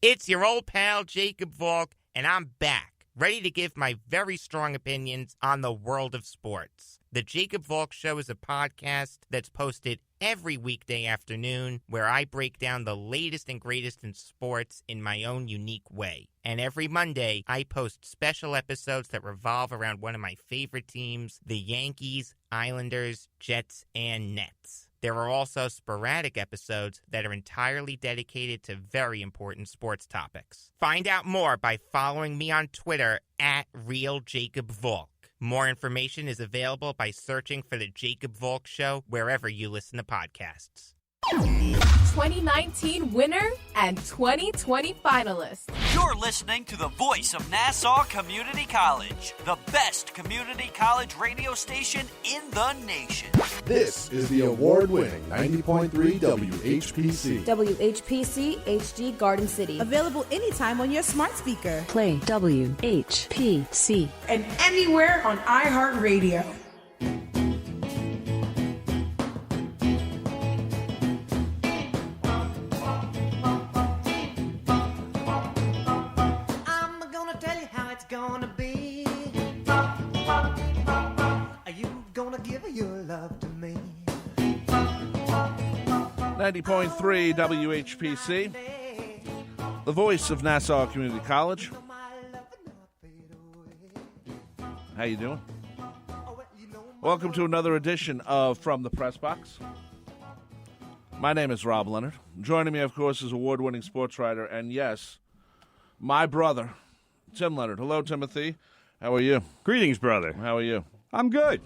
It's your old pal, Jacob Volk, and I'm back, ready to give my very strong opinions on the world of sports. The Jacob Volk Show is a podcast that's posted every weekday afternoon where I break down the latest and greatest in sports in my own unique way. And every Monday, I post special episodes that revolve around one of my favorite teams, the Yankees, Islanders, Jets, and Nets. There are also sporadic episodes that are entirely dedicated to very important sports topics. Find out more by following me on Twitter at RealJacobVolk. More information is available by searching for The Jacob Volk Show wherever you listen to podcasts. 2019 winner and 2020 finalist. You're listening to the voice of Nassau Community College, the best community college radio station in the nation. This is the award-winning 90.3 WHPC. WHPC HD Garden City. Available anytime on your smart speaker. Play WHPC. And anywhere on iHeartRadio. Gonna be. Are you gonna give your love to me? 90.3 WHPC, the voice of Nassau Community College. How you doing? Welcome to another edition of From the Press Box. My name is Rob Leonard. Joining me, of course, is award-winning sports writer and, yes, my brother, Tim Leonard. Hello, Timothy. How are you? Greetings, brother. How are you? I'm good.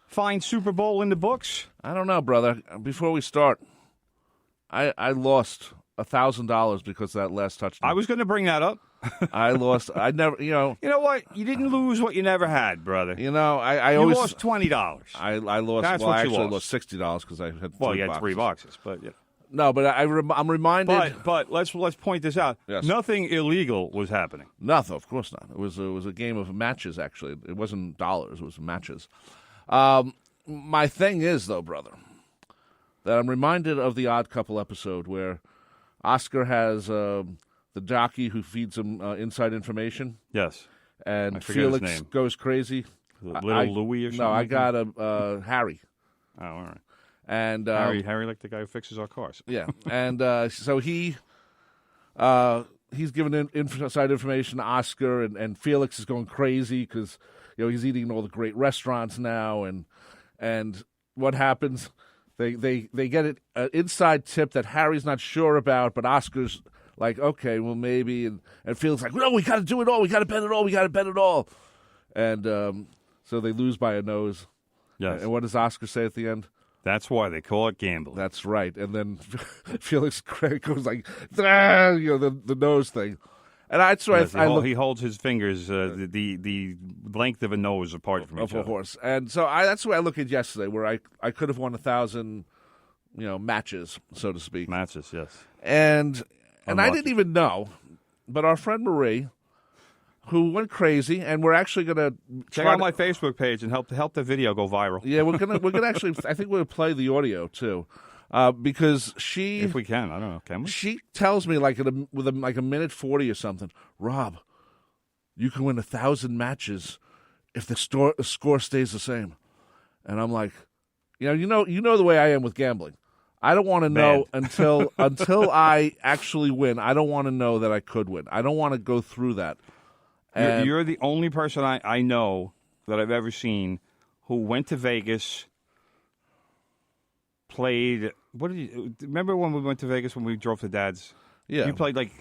Fine Super Bowl in the books? I don't know, brother. Before we start, I lost $1,000 because of that last touchdown. I was going to bring that up. I lost. I never, You know what? You didn't lose what you never had, brother. I always lost $20. I lost. That's well, what I you actually lost. lost $60 because I had. Well, you had $3 boxes, but yeah. No, but I'm reminded. But let's point this out. Yes. Nothing illegal was happening. Nothing, of course not. It was a game of matches. Actually, it wasn't dollars. It was matches. My thing is, though, brother, that I'm reminded of the Odd Couple episode where Oscar has the jockey who feeds him inside information. Yes. And Felix Felix goes crazy. Little Louis or something? No, I got a Harry. Oh, all right. And Harry, like the guy who fixes our cars. Yeah, and so he's giving inside information to Oscar, and Felix is going crazy because he's eating all the great restaurants now, and what happens? They get an inside tip that Harry's not sure about, but Oscar's like, okay, well maybe, and Felix like, no, we got to do it all, we got to bet it all, and so they lose by a nose. Yes. And what does Oscar say at the end? That's why they call it gambling. That's right. And then Felix Craig goes like, the nose thing. And that's why yes, he holds his fingers the length of a nose apart from each other. Of a horse. And so that's the way I look at yesterday, where I could have won 1,000, matches, so to speak. Matches, yes. And I didn't even know, but our friend Marie, who went crazy, and we're actually going to check out my Facebook page and help the video go viral. Yeah, we're gonna actually. I think we'll play the audio too, because she, if we can, I don't know, can we? She tells me with a minute 40 or something. Rob, you can win 1,000 matches if the score stays the same, and I'm like, you know the way I am with gambling. I don't want to know until I actually win. I don't want to know that I could win. I don't want to go through that. You're the only person I know that I've ever seen who went to Vegas, played. Remember when we went to Vegas when we drove to Dad's? Yeah. You played like.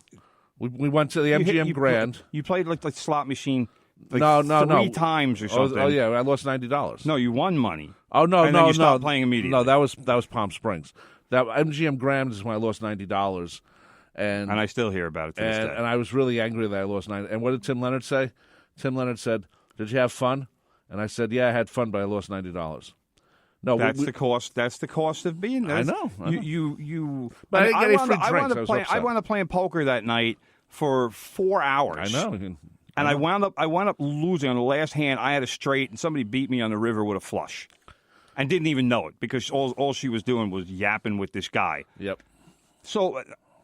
We went to the MGM Grand. You played like the slot machine. No. Three times or something. Oh yeah, I lost $90. No, you won money. Oh no, and then you stopped playing immediately. No, that was Palm Springs. That MGM Grand is when I lost $90. And I still hear about it to this day. And I was really angry that I lost 90. And what did Tim Leonard say? Tim Leonard said, "Did you have fun?" And I said, "Yeah, I had fun, but I lost $90." No, that's the cost. That's the cost of being there. I know. You. But I didn't get any free drinks. I wound up playing poker that night for 4 hours. I know. And I wound up losing on the last hand. I had a straight, and somebody beat me on the river with a flush, and didn't even know it because all she was doing was yapping with this guy. Yep. So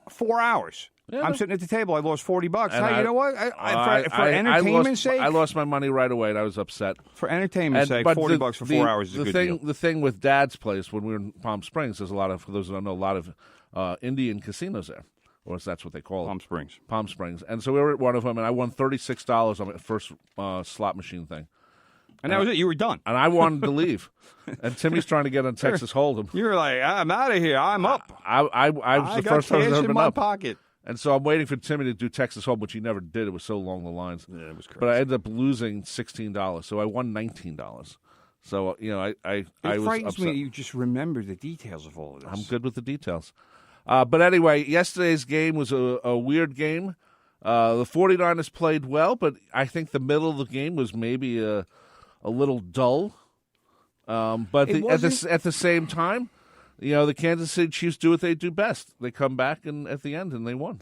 4 hours. Yeah, I'm sitting at the table. I lost $40. Hey, you know what? For entertainment's sake, I lost my money right away, and I was upset. For entertainment's sake, $40 for 4 hours is a good deal. The thing with Dad's place when we were in Palm Springs, there's a lot of, for those who don't know, a lot of Indian casinos there, or that's what they call it. Palm Springs. And so we were at one of them, and I won $36 on my first slot machine thing. And that was it. You were done. And I wanted to leave. And Timmy's trying to get on Texas Hold'em. You were like, I'm out of here. I'm up. I was the first time I've ever been my up. Pocket. And so I'm waiting for Timmy to do Texas Hold'em, which he never did. It was so along the lines. Yeah, it was crazy. But I ended up losing $16. So I won $19. So, I was upset. It frightens me that you just remember the details of all of this. I'm good with the details. But anyway, yesterday's game was a weird game. The 49ers played well, but I think the middle of the game was maybe a little dull. But at the same time, the Kansas City Chiefs do what they do best. They come back and at the end and they won.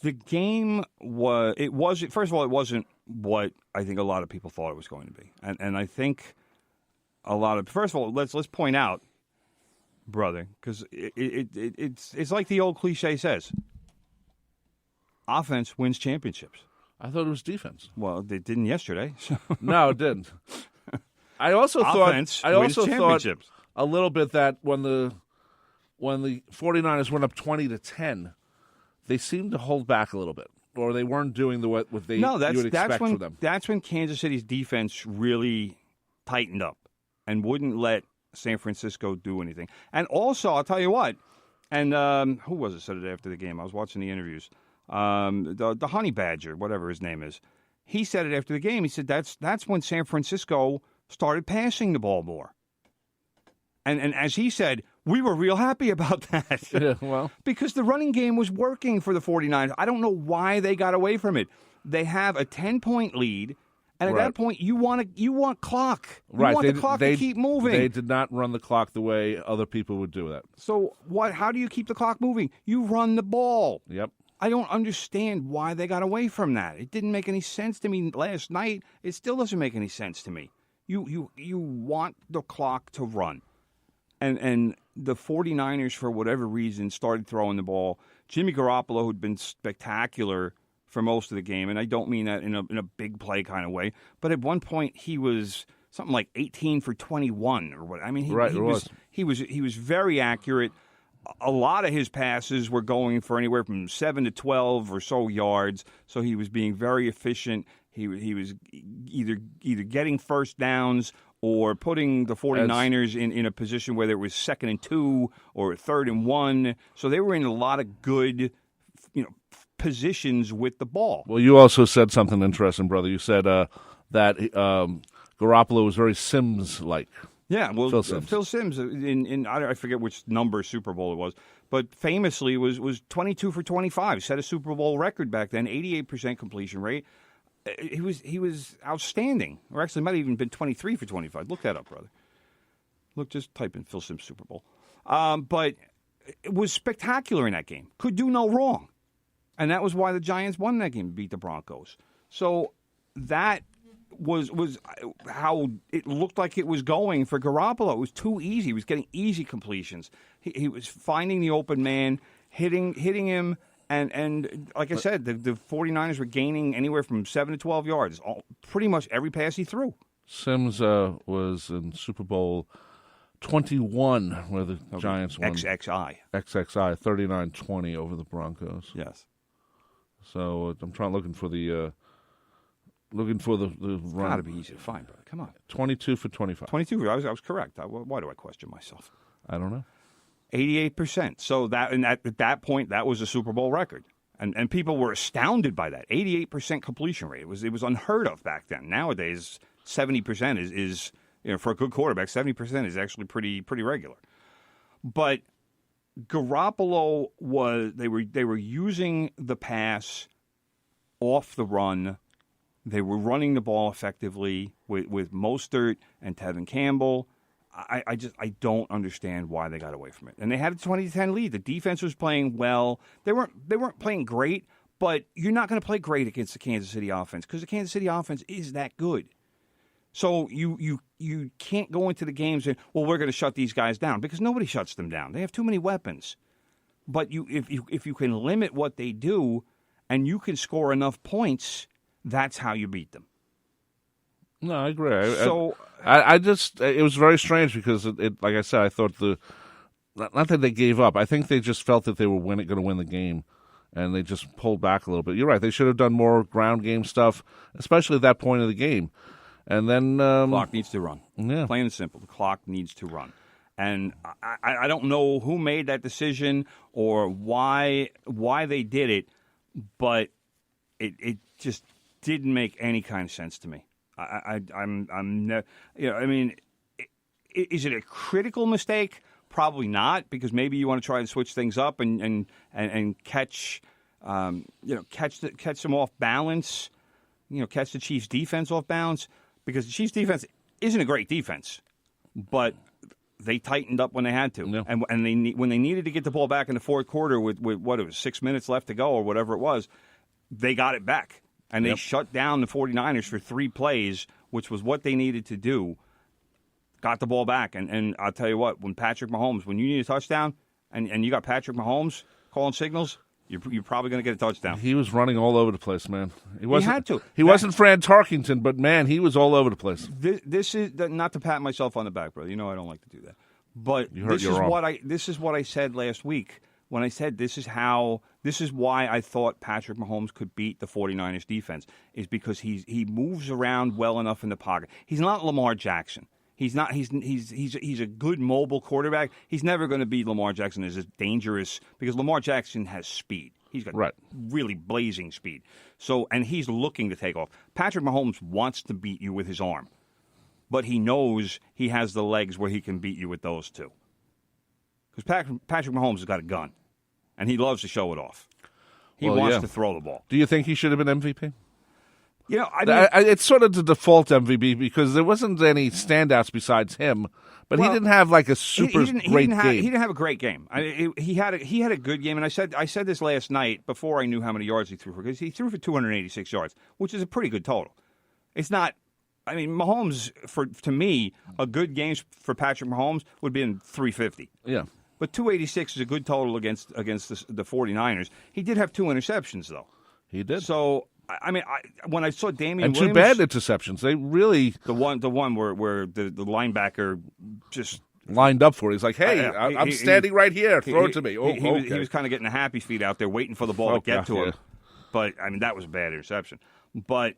The game first of all, it wasn't what I think a lot of people thought it was going to be. And I think first of all, let's point out, brother, because it's like the old cliche says, offense wins championships. I thought it was defense. Well, they didn't yesterday. So. No, it didn't. I also thought a little bit that when the 49ers went up 20-10, they seemed to hold back a little bit, or they weren't doing you would expect from them. That's when Kansas City's defense really tightened up and wouldn't let San Francisco do anything. And also, I'll tell you what, and who was it said it after the game? I was watching the interviews. The Honey Badger, whatever his name is, he said it after the game. He said that's when San Francisco started passing the ball more. And as he said, we were real happy about that. Yeah, well, because the running game was working for the 49ers. I don't know why they got away from it. They have a 10-point lead, and at that point, you want clock. You want the clock to keep moving. They did not run the clock the way other people would do that. So how do you keep the clock moving? You run the ball. Yep. I don't understand why they got away from that. It didn't make any sense to me last night. It still doesn't make any sense to me. You want the clock to run. And the 49ers, for whatever reason, started throwing the ball. Jimmy Garoppolo, who'd been spectacular for most of the game, and I don't mean that in a big play kind of way, but at one point he was something like 18 for 21 or what. I mean, he was very accurate. A lot of his passes were going for anywhere from 7 to 12 or so yards, so he was being very efficient. He was either getting first downs or putting the 49ers in a position where there was 2nd and 2 or 3rd and 1. So they were in a lot of good, positions with the ball. Well, you also said something interesting, brother. You said that Garoppolo was very Sims-like. Yeah, well, Phil Sims in I forget which number Super Bowl it was, but famously was 22 for 25, set a Super Bowl record back then, 88% completion rate. He was outstanding. Or actually, it might have even been 23 for 25. Look that up, brother. Look, just type in Phil Sims Super Bowl. But it was spectacular in that game. Could do no wrong. And that was why the Giants won that game, beat the Broncos. So that was how it looked like it was going for Garoppolo. It was too easy. He was getting easy completions. He was finding the open man, hitting him. And like I said, the 49ers were gaining anywhere from 7 to 12 yards, pretty much every pass he threw. Sims was in Super Bowl 21, where the Giants won. XXI, 39-20 over the Broncos. Yes. So I'm looking for the run. It's got to be easy to find, brother. Come on. 22 for 25. 22. I was correct. Why do I question myself? I don't know. 88%. So at that point, that was a Super Bowl record. And people were astounded by that. 88% completion rate. It was unheard of back then. Nowadays, 70% is for a good quarterback, 70% is actually pretty regular. But Garoppolo they were using the pass off the run. They were running the ball effectively with Mostert and Tevin Campbell. I don't understand why they got away from it. And they had a 20-10 lead. The defense was playing well. They weren't playing great, but you're not going to play great against the Kansas City offense because the Kansas City offense is that good. So you can't go into the games and, well, we're going to shut these guys down because nobody shuts them down. They have too many weapons. But if you can limit what they do, and you can score enough points, that's how you beat them. No, I agree. So I just it was very strange because it like I said, I thought not that they gave up. I think they just felt that they were going to win the game, and they just pulled back a little bit. You're right. They should have done more ground game stuff, especially at that point of the game. And then the clock needs to run. Yeah, plain and simple. The clock needs to run. And I don't know who made that decision or why they did it, but it just didn't make any kind of sense to me. Is it a critical mistake? Probably not, because maybe you want to try and switch things up and catch them off balance. Catch the Chiefs' defense off balance, because the Chiefs' defense isn't a great defense, but they tightened up when they had to, yeah. and when they needed to get the ball back in the fourth quarter with what it was 6 minutes left to go or whatever it was, they got it back. And they shut down the 49ers for 3 plays, which was what they needed to do. Got the ball back. And I'll tell you what, when you need a touchdown and you got Patrick Mahomes calling signals, you're probably going to get a touchdown. He was running all over the place, man. He had to. He wasn't Fran Tarkington, but, man, he was all over the place. This is not to pat myself on the back, brother. You know I don't like to do that. But this is what I said last week. When I said this is why I thought Patrick Mahomes could beat the 49ers defense, is because he moves around well enough in the pocket. He's not Lamar Jackson. He's a good mobile quarterback. He's never going to be Lamar Jackson as dangerous, because Lamar Jackson has speed. He's got really blazing speed. And he's looking to take off. Patrick Mahomes wants to beat you with his arm, but he knows he has the legs where he can beat you with those two. Because Patrick Mahomes has got a gun, and he loves to show it off. He wants to throw the ball. Do you think he should have been MVP? I mean, it's sort of the default MVP, because there wasn't any standouts besides him, but he didn't have like a super great game. He didn't have a great game. He had a good game, and I said this last night before I knew how many yards he threw for, because he threw for 286 yards, which is a pretty good total. It's not. I mean, Mahomes, to me, a good game for Patrick Mahomes would be in 350. Yeah. But 286 is a good total against the 49ers. He did have 2 interceptions, though. He did. So, I mean, when I saw Damian and Williams, 2 bad interceptions. They really the one where the linebacker just lined up for it. He's like, "Hey, I'm standing right here. Throw it to me." He was kind of getting the happy feet out there, waiting for the ball to get to him. But I mean, that was a bad interception. But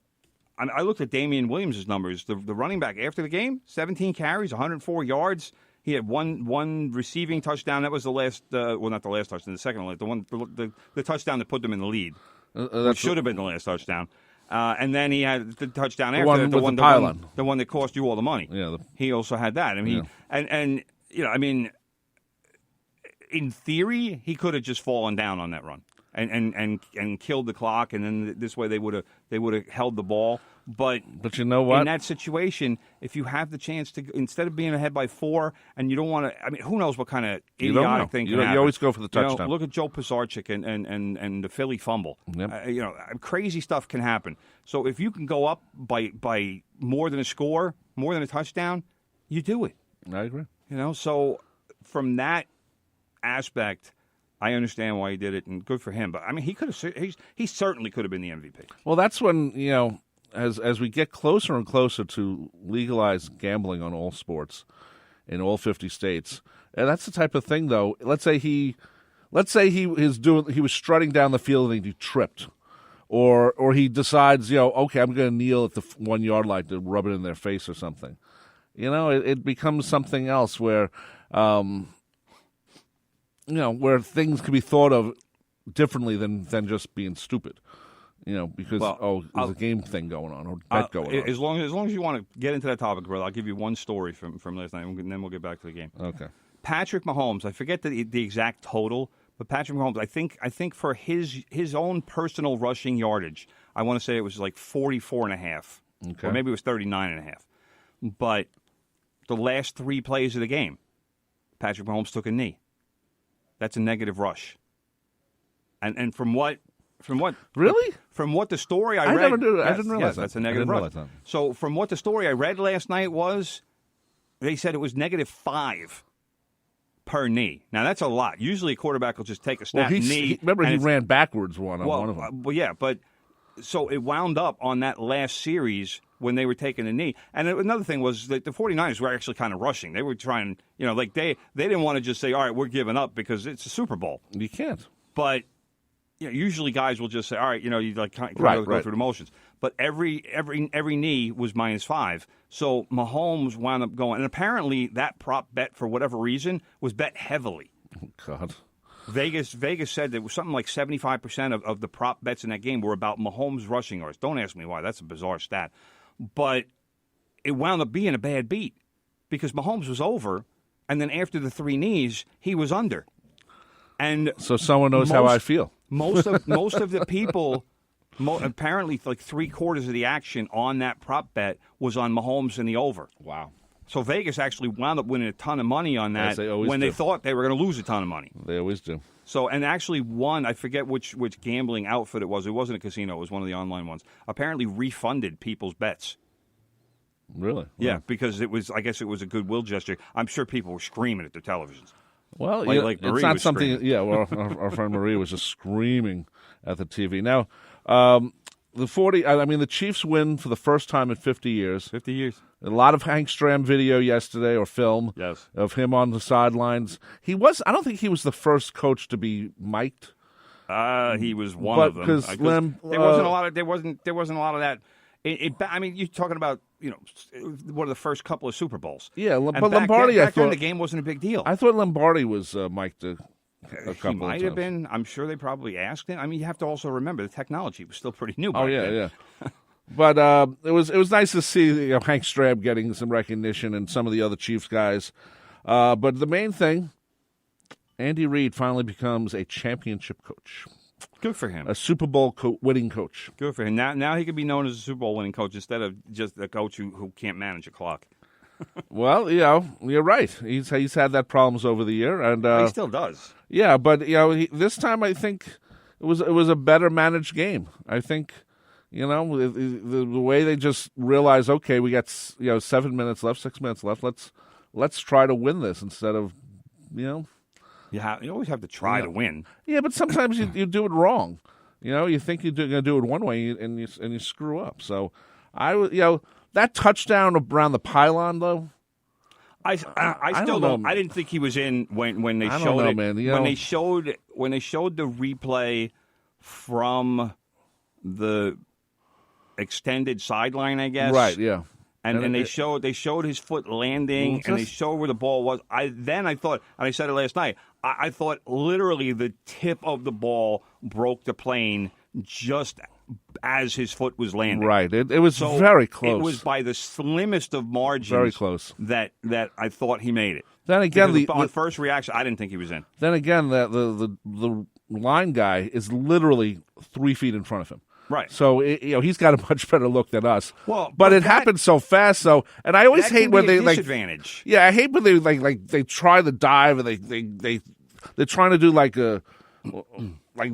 I looked at Damian Williams' numbers. The running back after the game, 17 carries, 104 yards. He had one receiving touchdown. That was the last, not the last touchdown, the second one, the touchdown that put them in the lead. Which should have been the last touchdown. And then he had the touchdown after the one that cost you all the money. Yeah, he also had that. I mean, in theory, he could have just fallen down on that run and killed the clock, and then this way they would have held the ball. But you know what? In that situation, if you have the chance to, instead of being ahead by 4, and you don't want to, I mean, who knows what kind of idiotic thing can happen. You always go for the touchdown. Look at Joe Pisarcik and the Philly fumble. Yep. Crazy stuff can happen. So if you can go up by more than a score, more than a touchdown, you do it. I agree. So from that aspect, I understand why he did it, and good for him. But I mean, he certainly could have been the MVP. Well, that's when as we get closer and closer to legalized gambling on all sports in all 50 states, and that's the type of thing, though. Let's say he was strutting down the field and he tripped, or he decides, okay, I'm going to kneel at the 1 yard line to rub it in their face or something. It becomes something else where, where things can be thought of differently than just being stupid. Because there's a game thing going on or bet going on. As long as you want to get into that topic, brother, I'll give you one story from last night, and then we'll get back to the game. Okay. Patrick Mahomes, I forget the exact total, but Patrick Mahomes, I think for his own personal rushing yardage, I want to say it was like 44.5, or maybe it was 39.5. But the last 3 plays of the game, Patrick Mahomes took a knee. That's a negative rush. And from what really? From what the story I read, I didn't realize that. That's a negative rush. So from what the story I read last night was, they said it was -5 per knee. Now, that's a lot. Usually a quarterback will just take a snap knee. Remember, he ran backwards one of them. Well, yeah, but so it wound up on that last series when they were taking a knee. And another thing was that the 49ers were actually kind of rushing. They were trying, like they didn't want to just say, all right, we're giving up because it's a Super Bowl. You can't. But usually guys will just say, all right, you like kind of go through the motions. But every knee was -5. So Mahomes wound up going. And apparently that prop bet, for whatever reason, was bet heavily. Oh, God. Vegas said that it was something like 75% of the prop bets in that game were about Mahomes rushing yards. Don't ask me why. That's a bizarre stat. But it wound up being a bad beat because Mahomes was over, and then after the 3 knees, he was under. And so someone knows how I feel. Most of the people, apparently like 3/4 of the action on that prop bet was on Mahomes and the over. Wow. So Vegas actually wound up winning a ton of money on that when they thought they were going to lose a ton of money. They always do. So, and actually one, I forget which gambling outfit it was. It wasn't a casino. It was one of the online ones. Apparently refunded people's bets. Really? Yeah, because I guess it was a goodwill gesture. I'm sure people were screaming at their televisions. Well, like Marie it's not was something. screaming. Yeah, well, our friend Marie was just screaming at the TV. Now, the Chiefs win for the first time in 50 years. 50 years. A lot of Hank Stram video yesterday, or film, of him on the sidelines. I don't think he was the first coach to be mic'd. He was one of them. Because there wasn't a lot of that. You're talking about one of the first couple of Super Bowls. Yeah, but Lombardi, I thought the game wasn't a big deal. I thought Lombardi was mic'd a couple of times. He might have been. I'm sure they probably asked him. You have to also remember the technology was still pretty new back then. Yeah. But it was nice to see Hank Stram getting some recognition and some of the other Chiefs guys. But the main thing, Andy Reid finally becomes a championship coach. Good for him. A Super Bowl winning coach. Good for him. Now he could be known as a Super Bowl winning coach instead of just a coach who can't manage a clock. Well, you're right. He's had that problems over the year, and he still does. Yeah, but this time I think it was a better managed game. I think. The way they just realized, okay, we got 7 minutes left, 6 minutes left. Let's try to win this instead of, You always have to try to win. Yeah, but sometimes you do it wrong. You think you're going to do it one way and you screw up. So that touchdown around the pylon though. I still don't. I didn't think he was in when they showed it. Man. When they showed the replay from the extended sideline, I guess. Right, yeah. And they showed his foot landing, and they showed where the ball was. I thought, and I said it last night, I thought literally the tip of the ball broke the plane just as his foot was landing. Right. It was very close. It was by the slimmest of margins. Very close. That I thought he made it. Then again, on first reaction, I didn't think he was in. Then again, the line guy is literally 3 feet in front of him. Right. So he's got a much better look than us. Well, but it happened so fast. So, and I always hate when they disadvantage. Yeah, I hate when they they try the dive and they're trying to do like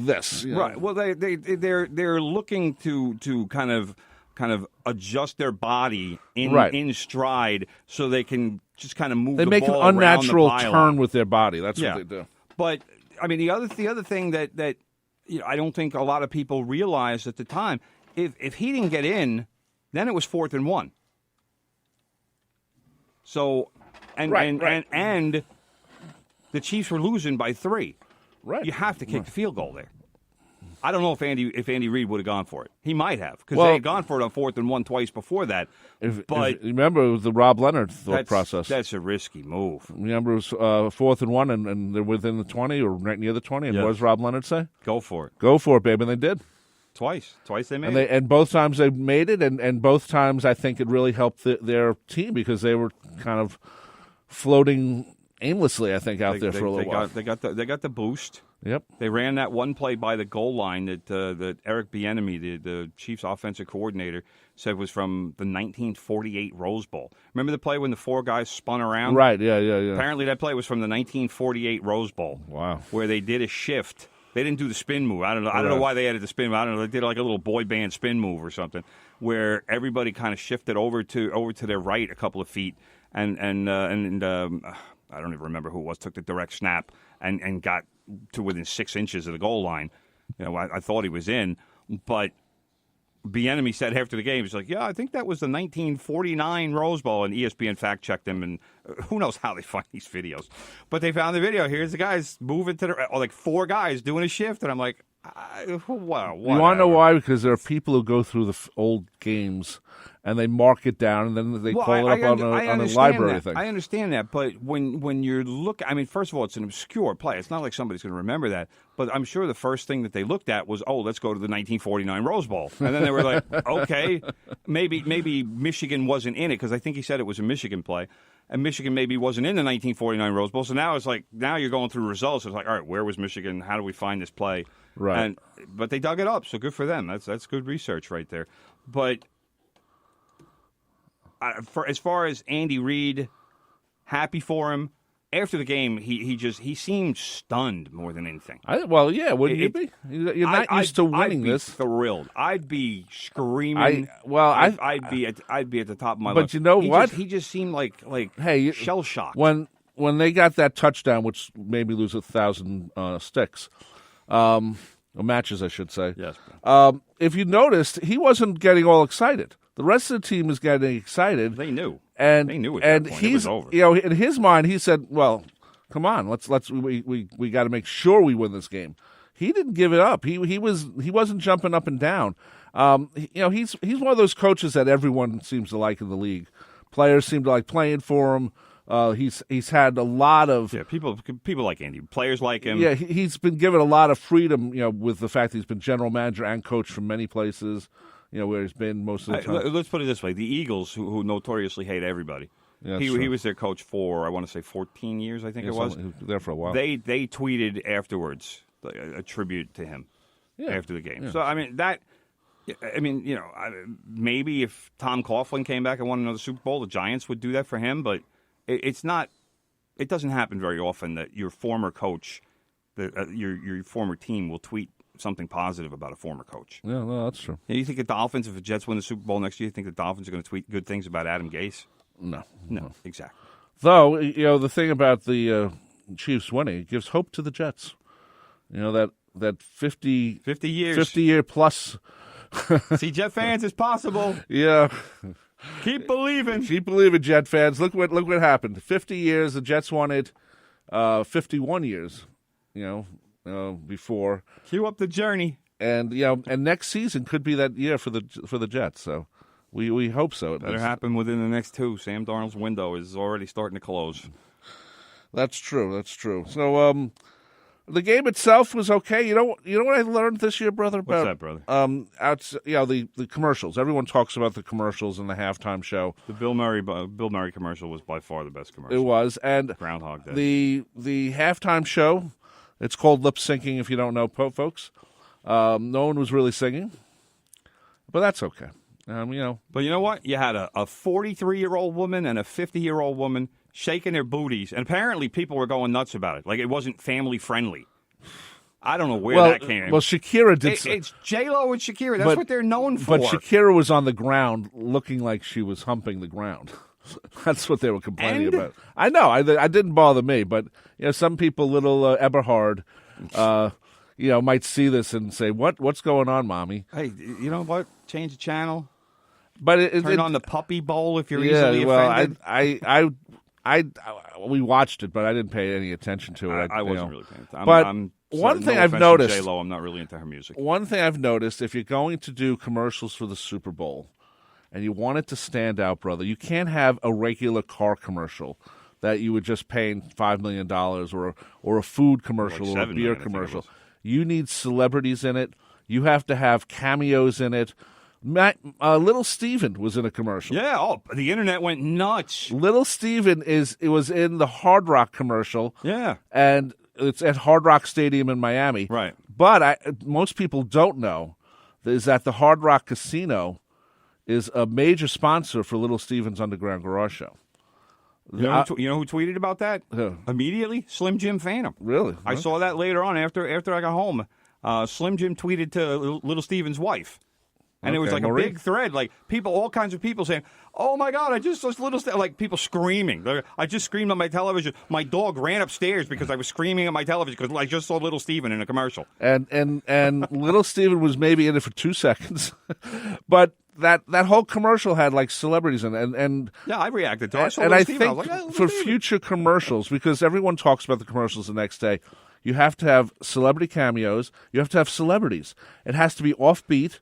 this. Right. Well, they're looking to kind of adjust their body in stride so they can just kind of move. They the make ball an unnatural around the turn with their body. That's what they do. But the other thing that. I don't think a lot of people realized at the time. If he didn't get in, then it was 4th and 1. So, and the Chiefs were losing by 3. Right, you have to kick the field goal there. I don't know if Andy Reid would have gone for it. He might have because they had gone for it on 4th and 1 twice before that. But remember, it was the Rob Leonard thought process. That's a risky move. Remember, it was 4th and 1, and they're within the 20 or right near the 20. And what does Rob Leonard say? Go for it. Go for it, babe. And they did. Twice they made it. And both times they made it, and both times I think it really helped their team because they were kind of floating aimlessly, I think, out there for a little while. They got the boost. Yep. They ran that one play by the goal line that Eric Bieniemy, the Chiefs offensive coordinator, said was from the 1948 Rose Bowl. Remember the play when the 4 guys spun around? Right, yeah. Apparently that play was from the 1948 Rose Bowl. Wow. Where they did a shift. They didn't do the spin move. I don't know why they added the spin move. I don't know. They did like a little boy band spin move or something where everybody kind of shifted over to their right a couple of feet and I don't even remember who it was, took the direct snap and got to within 6 inches of the goal line. I thought he was in, but Bieniemy said after the game, he's like, yeah, I think that was the 1949 Rose Bowl, and ESPN fact-checked him, and who knows how they find these videos. But they found the video. Here's the guys moving to like 4 guys doing a shift, and I'm like, wow. You want to know why? Because there are people who go through the old games and they mark it down, and then they call it up on a library thing. I understand that, but when you're looking, I mean, first of all, it's an obscure play. It's not like somebody's going to remember that. But I'm sure the first thing that they looked at was, let's go to the 1949 Rose Bowl, and then they were like, okay, maybe Michigan wasn't in it, because I think he said it was a Michigan play, and Michigan maybe wasn't in the 1949 Rose Bowl. So now it's like, now you're going through results. It's like, all right, where was Michigan? How do we find this play? Right. But they dug it up, so good for them. That's good research right there. But as far as Andy Reid, happy for him. After the game, he seemed stunned more than anything. Wouldn't you be? You're not used to winning this. I'd be thrilled. I'd be screaming. I'd be at the top of my lungs. But you know what? He just seemed like shell shocked. When they got that touchdown, which made me lose 1,000 sticks, matches, I should say. Yes. If you noticed, he wasn't getting all excited. The rest of the team was getting excited. They knew. And they knew at that point it was over. In his mind, he said, "Well, come on, we got to make sure we win this game." He didn't give it up. He wasn't jumping up and down. He's one of those coaches that everyone seems to like in the league. Players seem to like playing for him. He's had a lot of people like Andy. Players like him. Yeah, he's been given a lot of freedom. With the fact that he's been general manager and coach from many places. Where he's been most of the time. Let's put it this way: the Eagles, who notoriously hate everybody, he was their coach for, I want to say, 14 years. I think it was. He was there for a while. They tweeted afterwards a tribute to him after the game. Yeah. So I mean maybe if Tom Coughlin came back and won another Super Bowl, the Giants would do that for him. But it's not. It doesn't happen very often that your former coach, your former team, will tweet something positive about a former coach. Yeah, no, that's true. You think the Dolphins, if the Jets win the Super Bowl next year, you think the Dolphins are going to tweet good things about Adam Gase? No, exactly. Though, the thing about the Chiefs winning, it gives hope to the Jets. That 50 year plus. See, Jet fans, it's possible. Yeah. Keep believing. Keep believing, Jet fans. Look what happened. 50 years, the Jets won it. 51 years, before. Cue up the journey. And and next season could be that year for the Jets. So we hope so. Better happen within the next 2. Sam Darnold's window is already starting to close. That's true. So the game itself was okay. You know what I learned this year, brother? What's that, brother? The commercials. Everyone talks about the commercials in the halftime show. The Bill Murray commercial was by far the best commercial. It was, and Groundhog Day. The halftime show. It's called lip syncing. If you don't know, folks, no one was really singing, but that's okay. But you know what? You had a 43-year-old woman and a 50-year-old woman shaking their booties, and apparently people were going nuts about it. Like it wasn't family friendly. I don't know where that came from. Well, Shakira did. It's J-Lo and Shakira. That's what they're known for. But Shakira was on the ground looking like she was humping the ground. That's what they were complaining about. I know. I didn't bother me, but some people, little Eberhard, might see this and say, "What's going on, mommy?" Hey, you know what? Change the channel. But turn on the puppy bowl if you're easily offended. We watched it, but I didn't pay any attention to it. I wasn't really paying attention. But one thing I've noticed, J-Lo, I'm not really into her music. One thing I've noticed, if you're going to do commercials for the Super Bowl, and you want it to stand out, brother, you can't have a regular car commercial that you would just paying $5 million or a food commercial or a beer commercial. You need celebrities in it. You have to have cameos in it. Little Steven was in a commercial. Yeah, the internet went nuts. Little Steven was in the Hard Rock commercial. Yeah. And it's at Hard Rock Stadium in Miami. Right. But most people don't know is that the Hard Rock Casino is a major sponsor for Little Steven's Underground Garage Show. You know who tweeted about that? Immediately? Slim Jim Phantom. Really? I saw that later on after I got home. Slim Jim tweeted to Little Steven's wife. And it was like Marie? a big thread, like all kinds of people saying, "Oh my God, I just saw this little," like people screaming. I just screamed on my television. My dog ran upstairs because I was screaming at my television because I just saw Little Steven in a commercial. And Little Steven was maybe in it for 2 seconds, but that whole commercial had like celebrities in it, and yeah, I reacted to it. I think for future commercials, because everyone talks about the commercials the next day, you have to have celebrity cameos. You have to have celebrities. It has to be offbeat.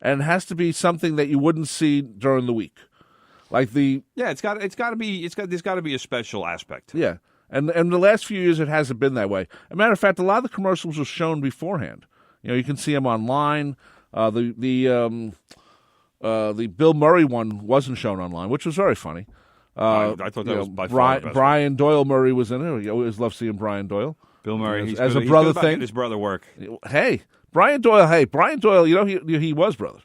And it has to be something that you wouldn't see during the week, like there's got to be a special aspect. Yeah, and the last few years it hasn't been that way. As a matter of fact, a lot of the commercials were shown beforehand. You can see them online. The Bill Murray one wasn't shown online, which was very funny. I thought that was by far the best Brian Doyle Murray was in it. You always love seeing Brian Doyle. Bill Murray, as a brother thing. His brother work. Hey. Brian Doyle, he was brother.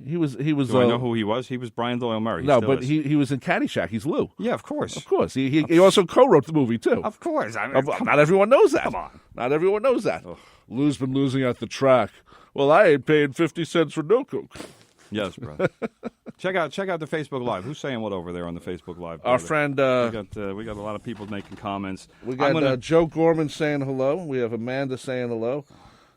He was. Do I know who he was? He was Brian Doyle Murray. He was in Caddyshack. He's Lou. Yeah, of course. Of course. He also co-wrote the movie too. Of course. Not everyone knows that. Come on. Not everyone knows that. Ugh. Lou's been losing at the track. Well, I ain't paying 50 cents for no Coke. Yes, brother. check out the Facebook Live. Who's saying what over there on the Facebook Live? Our friend. We got a lot of people making comments. We got Joe Gorman saying hello. We have Amanda saying hello.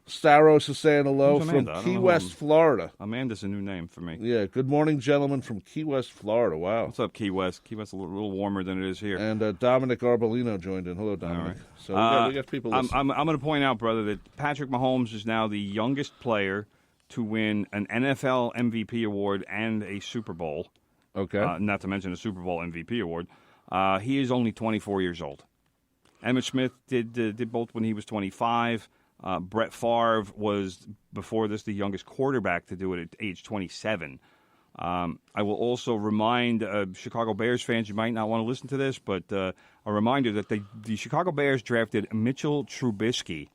Staros is saying hello from Key West, Florida. Amanda's a new name for me. Yeah. Good morning, gentlemen, from Key West, Florida. Wow. What's up, Key West? Key West a little warmer than it is here. And Dominic Arbolino joined in. Hello, Dominic. All right. So we got people listening. I'm going to point out, brother, that Patrick Mahomes is now the youngest player to win an NFL MVP award and a Super Bowl. Okay. Not to mention a Super Bowl MVP award. He is only 24 years old. Emmitt Smith did both when he was 25. Brett Favre was, before this, the youngest quarterback to do it at age 27. I will also remind Chicago Bears fans, you might not want to listen to this, but a reminder that the Chicago Bears drafted Mitchell Trubisky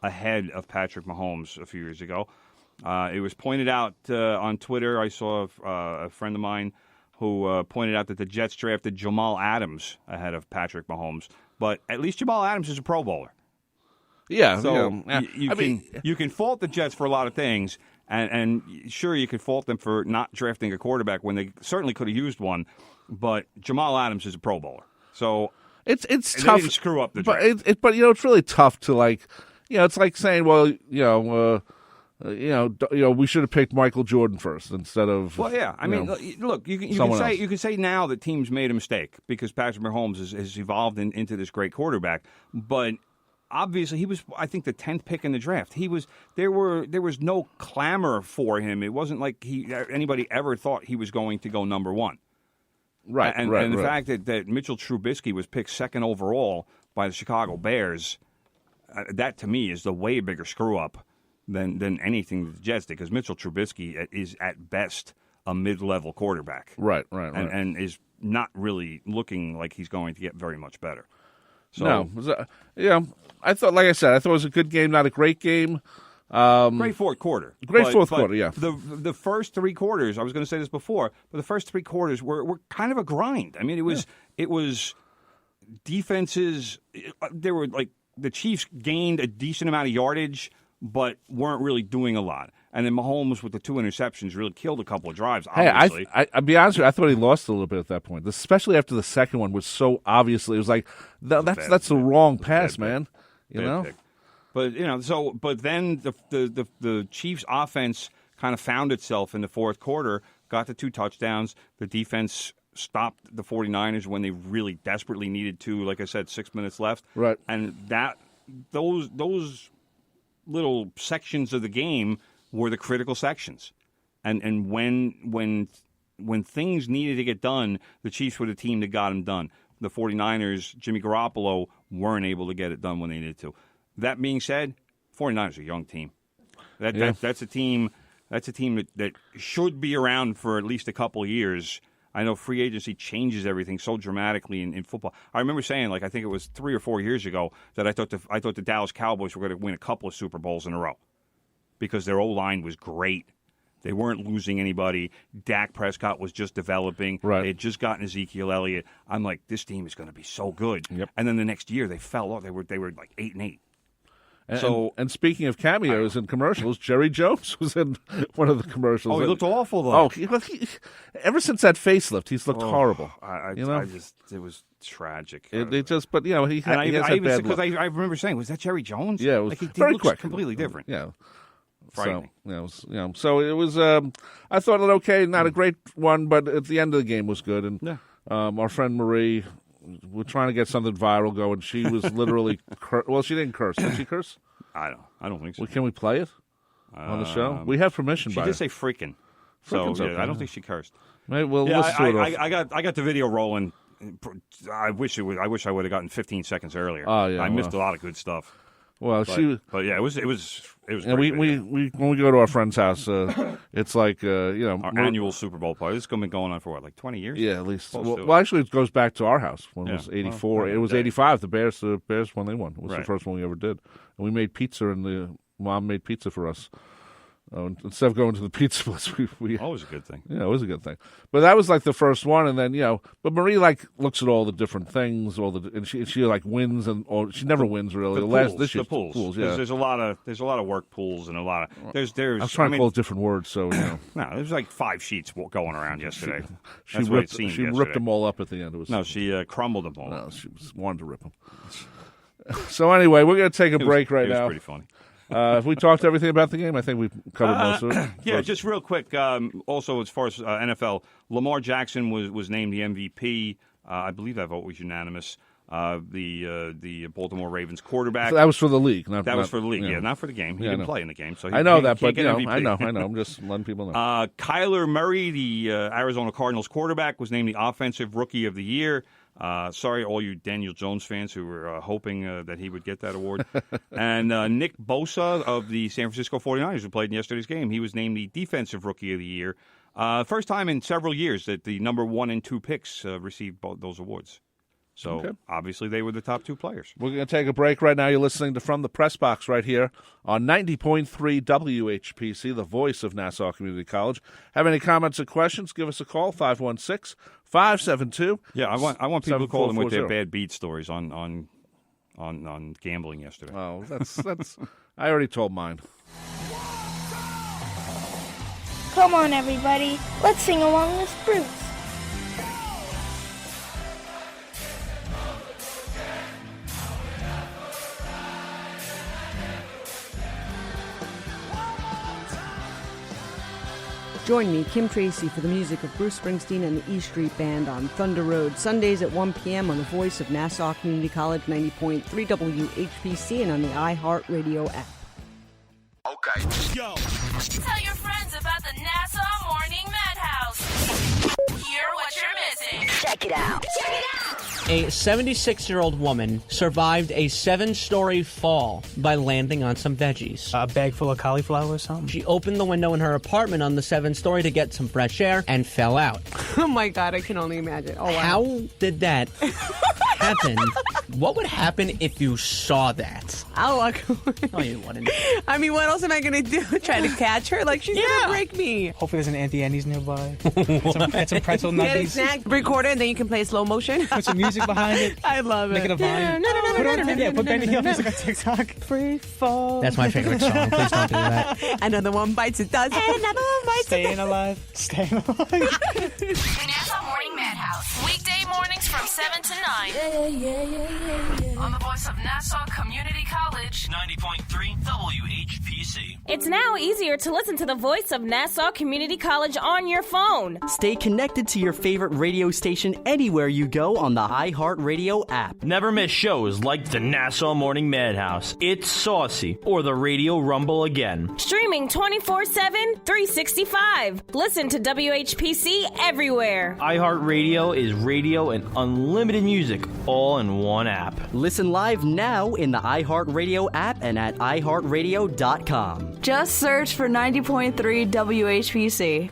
ahead of Patrick Mahomes a few years ago. It was pointed out on Twitter. I saw a friend of mine who pointed out that the Jets drafted Jamal Adams ahead of Patrick Mahomes. But at least Jamal Adams is a Pro Bowler. Yeah. So yeah. you can fault the Jets for a lot of things, and sure, you can fault them for not drafting a quarterback when they certainly could have used one, but Jamal Adams is a Pro Bowler. So it's tough. They didn't screw up the draft. But it's really tough to it's like saying, well, we should have picked Michael Jordan first instead of. Well, yeah. I mean, look, you can say now that teams made a mistake because Patrick Mahomes has evolved into this great quarterback, but obviously he was, I think, the 10th pick in the draft. There was no clamor for him. It wasn't like anybody ever thought he was going to go number one. Right. And the fact that Mitchell Trubisky was picked second overall by the Chicago Bears, that to me is the way bigger screw up than anything the Jets did, because Mitchell Trubisky is at best a mid-level quarterback. Right. And is not really looking like he's going to get very much better. So, no, I thought it was a good game, not a great game. Great fourth quarter. Fourth quarter, yeah. The first 3 quarters, I was going to say this before, but the first 3 quarters were kind of a grind. I mean, it was defenses. They were like the Chiefs gained a decent amount of yardage, but weren't really doing a lot. And then Mahomes with the 2 interceptions really killed a couple of drives, obviously. Hey, I'll be honest with you, I thought he lost a little bit at that point, especially after the second one was so obviously, it was like, that's the wrong pass, man. You know? Pick. But, but then the Chiefs' offense kind of found itself in the fourth quarter, got the 2 touchdowns. The defense stopped the 49ers when they really desperately needed to, like I said, 6 minutes left. Right. And those little sections of the game were the critical sections. And when things needed to get done, the Chiefs were the team that got them done. The 49ers, Jimmy Garoppolo, weren't able to get it done when they needed to. That being said, 49ers are a young team. That's a team that should be around for at least a couple of years. I know free agency changes everything so dramatically in football. I remember saying, I think it was 3 or 4 years ago, that I thought the Dallas Cowboys were going to win a couple of Super Bowls in a row because their O-line was great. They weren't losing anybody. Dak Prescott was just developing. Right. They had just gotten Ezekiel Elliott. I'm like, this team is going to be so good. Yep. And then the next year they fell off. They were like 8-8. And speaking of cameos in commercials, Jerry Jones was in one of the commercials. Oh, he looked awful though. Ever since that facelift, he's looked horrible. It was tragic. He has had bad luck. I remember saying, was that Jerry Jones? Yeah, it was he very looks quick. completely different. Yeah. Frightening. So it was. I thought it okay, not a great one, but at the end of the game was good. And our friend Marie, we're trying to get something viral going. She was literally well, she didn't curse. Did she curse? I don't think so. Well, can we play it on the show? We have permission. She did say freaking. So okay. I don't think she cursed. Maybe we'll listen to it off. I got the video rolling. I wish I would have gotten 15 seconds earlier. Oh yeah, I missed a lot of good stuff. Well, but yeah, it was. And we when we go to our friend's house, it's like our annual Super Bowl party. This has been going on for what, like 20 years? Yeah, at least. Well, actually, it goes back to our house when it was 84. It was 85. The Bears when they won. It was the first one we ever did, and we made pizza, and the mom made pizza for us. Instead of going to the pizza place, we always a good thing. Yeah, it was a good thing. But that was like the first one, and then but Marie looks at all the different things, and she wins, or she never wins really. The pools. Yeah. There's a lot of work pools and a lot of there's. I was trying to call it different words, so no, there's like 5 sheets going around yesterday. She ripped them all up at the end. She crumbled them all. No, she wanted to rip them. So anyway, we're going to take a break right now. It was pretty funny. If we talked everything about the game, I think we covered most of it. Yeah, just real quick. Also, as far as NFL, Lamar Jackson was named the MVP. I believe that vote was unanimous. The Baltimore Ravens quarterback. So that was for the league. That was for the league. Yeah, not for the game. He didn't play in the game, so I know that. But I know. I'm just letting people know. Kyler Murray, the Arizona Cardinals quarterback, was named the Offensive Rookie of the Year. Sorry, all you Daniel Jones fans who were hoping that he would get that award. And Nick Bosa of the San Francisco 49ers, who played in yesterday's game, he was named the Defensive Rookie of the Year. First time in several years that the number 1 and 2 picks received both those awards. So, obviously, they were the top 2 players. We're going to take a break right now. You're listening to From the Press Box right here on 90.3 WHPC, the voice of Nassau Community College. Have any comments or questions? Give us a call, 516-572. Yeah, I want people to call them with their bad beat stories on gambling yesterday. Oh, that's I already told mine. Come on, everybody. Let's sing along with Bruce. Join me, Kim Tracy, for the music of Bruce Springsteen and the E Street Band on Thunder Road, Sundays at 1 p.m. on the voice of Nassau Community College 90.3 WHPC and on the iHeartRadio app. Okay. Yo. Tell your friends about the Nassau Morning Madhouse. Hear what you're missing. Check it out. Check it out. A 76-year-old woman survived a 7-story fall by landing on some veggies. A bag full of cauliflower or something? She opened the window in her apartment on the 7th story to get some fresh air and fell out. Oh my God, I can only imagine. Oh, wow. How did that happen? What would happen if you saw that? I'll walk away. No, you wouldn't. I mean, what else am I going to do? Try to catch her? Like, she's going to break me. Hopefully there's an Auntie Annie's nearby. And some pretzel nuggies. Get a snack, record it, and then you can play slow motion. Put some music behind it. I love Make it a vine. Put Benny Hill music on TikTok. Free fall. That's my favorite song. Please don't do that. Another one bites the dust. Another one bites the dust. Staying alive. Staying alive. Nassau Morning Madhouse. Weekday mornings from 7 to 9. On the voice of Nassau Community College. 90.3 WHPC. It's now easier to listen to the voice of Nassau Community College on your phone. Stay connected to your favorite radio station anywhere you go on the iHeartRadio app. Never miss shows like the Nassau Morning Madhouse, It's Saucy, or the Radio Rumble Again. Streaming 24/7, 365. Listen to WHPC everywhere. iHeartRadio is radio and unlimited music all in one app. Listen live now in the iHeartRadio app and at iHeartRadio.com. Just search for 90.3 WHPC.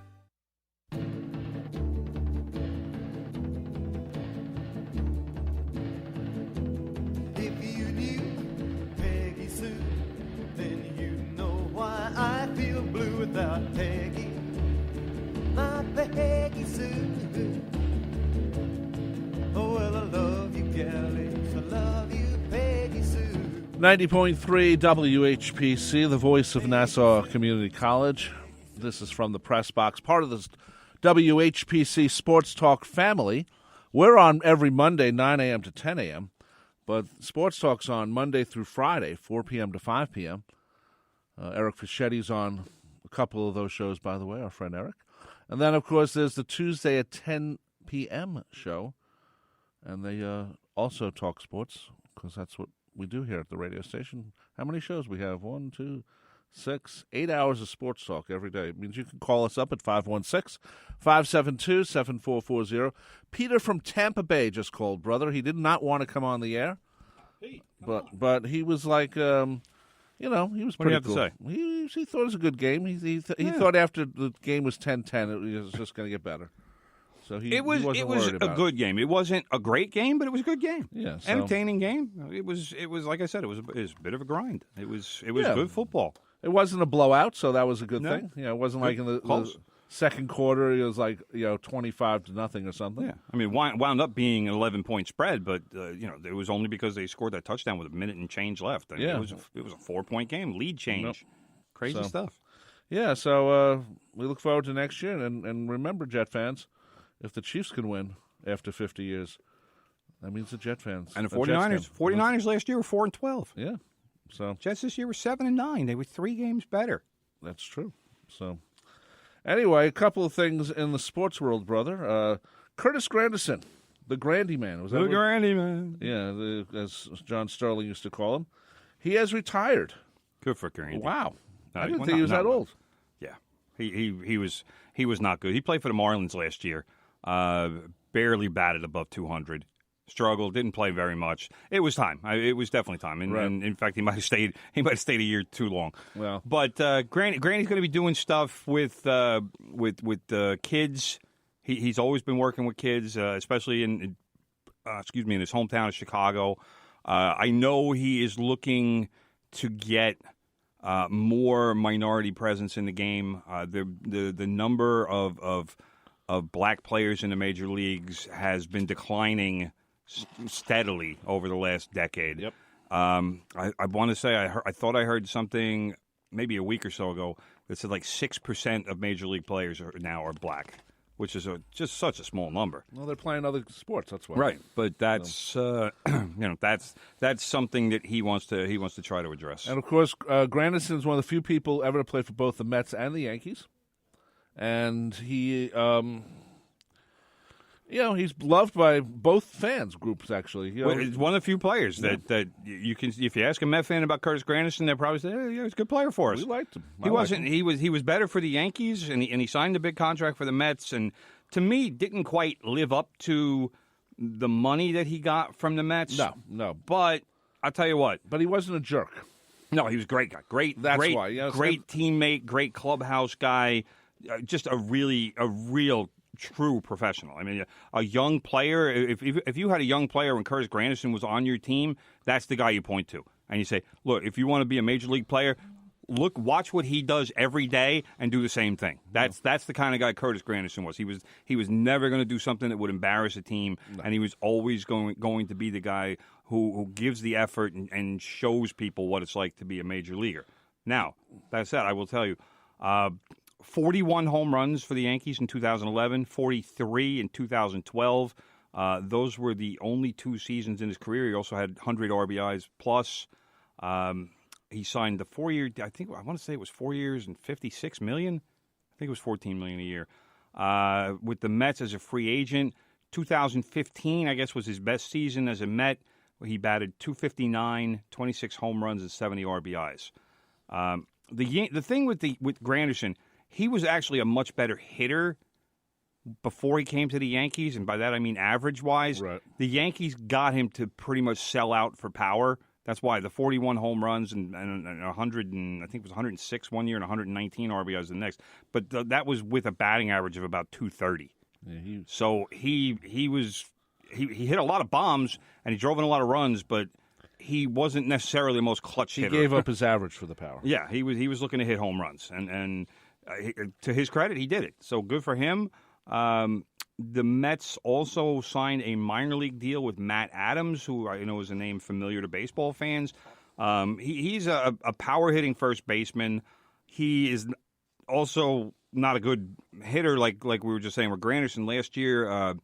I feel blue without Peggy, my Peggy Sue. Oh, well, I love you, Kelly, I love you, Peggy Sue. 90.3 WHPC, the voice of Nassau Community College. This is from the Press Box, part of the WHPC Sports Talk family. We're on every Monday, 9 a.m. to 10 a.m., but Sports Talk's on Monday through Friday, 4 p.m. to 5 p.m. Eric Fichetti's on a couple of those shows, by the way, our friend Eric. And then, of course, there's the Tuesday at 10 p.m. show, and they also talk sports, because that's what we do here at the radio station. How many shows we have? 1, 2, 6, 8 hours of sports talk every day. It means you can call us up at 516-572-7440. Peter from Tampa Bay just called, brother. He did not want to come on the air, but he was like, he was pretty cool. What do you have to say? He thought it was a good game. He thought after the game was 10-10, it was just going to get better. So it was a good game. It wasn't a great game, but it was a good game. Yeah, entertaining game. It was like I said, it was a bit of a grind. It was good football. It wasn't a blowout, so that was a good thing. It wasn't like in the second quarter it was like 25-0 or something. Yeah, I mean, wound up being an 11-point spread, but it was only because they scored that touchdown with a minute and change left. I mean, it was a 4-point game, lead change, crazy stuff. Yeah, so we look forward to next year, and remember, Jet fans. If the Chiefs can win after 50 years, that means the Jet fans. And the 49ers last year were 4-12. Yeah. So Jets this year were 7-9. They were 3 games better. That's true. So anyway, a couple of things in the sports world, brother. Curtis Granderson, the Grandy Man. Was that the Grandy Man. Yeah, as John Sterling used to call him. He has retired. Good for Grandy. Wow. I didn't think he was that old. Yeah. He was not good. He played for the Marlins last year. Barely batted above 200. Struggled. Didn't play very much. It was time. It was definitely time. And in fact, he might have stayed. He might have stayed a year too long. Well, but Grandy's going to be doing stuff with kids. He's always been working with kids, especially in his hometown of Chicago. I know he is looking to get more minority presence in the game. The number of black players in the major leagues has been declining steadily over the last decade. Yep. I want to say I thought I heard something maybe a week or so ago that said like 6% of major league players now are black, which is just such a small number. Well, they're playing other sports. That's why. Right, but that's that's something that he wants to try to address. And of course, Granderson is one of the few people ever to play for both the Mets and the Yankees. And he, he's loved by both fans groups. Actually, he's one of the few players that you can. If you ask a Met fan about Curtis Granderson, they'll probably say, "Yeah, he's a good player for us." We liked him. He was better for the Yankees, and he signed a big contract for the Mets. And to me, didn't quite live up to the money that he got from the Mets. No. But I'll tell you what. But he wasn't a jerk. No, he was a great guy. Great teammate, great clubhouse guy. Just a real true professional. I mean, a young player. If you had a young player when Curtis Granderson was on your team, that's the guy you point to, and you say, "Look, if you want to be a major league player, watch what he does every day, and do the same thing." That's the kind of guy Curtis Granderson was. He was never going to do something that would embarrass a team, and he was always going to be the guy who gives the effort and shows people what it's like to be a major leaguer. Now, that said, I will tell you. 41 home runs for the Yankees in 2011, 43 in 2012. Those were the only 2 seasons in his career. He also had 100 RBIs plus. He signed the 4-year, I want to say it was 4 years and $56 million. I think it was $14 million a year. With the Mets as a free agent. 2015, I guess, was his best season as a Met. He batted .259, 26 home runs and 70 RBIs. The thing with Granderson, he was actually a much better hitter before he came to the Yankees, and by that I mean average-wise. Right. The Yankees got him to pretty much sell out for power. That's why the 41 home runs and 100 and I think it was 106 one year and 119 RBIs the next. But that was with a batting average of about .230. Yeah, so he hit a lot of bombs and he drove in a lot of runs, but he wasn't necessarily the most clutch hitter. He gave up his average for the power. Yeah, he was looking to hit home runs, and to his credit, he did it. So good for him. The Mets also signed a minor league deal with Matt Adams, who I know is a name familiar to baseball fans. He's a power hitting first baseman. He is also not a good hitter, like we were just saying with Granderson last year.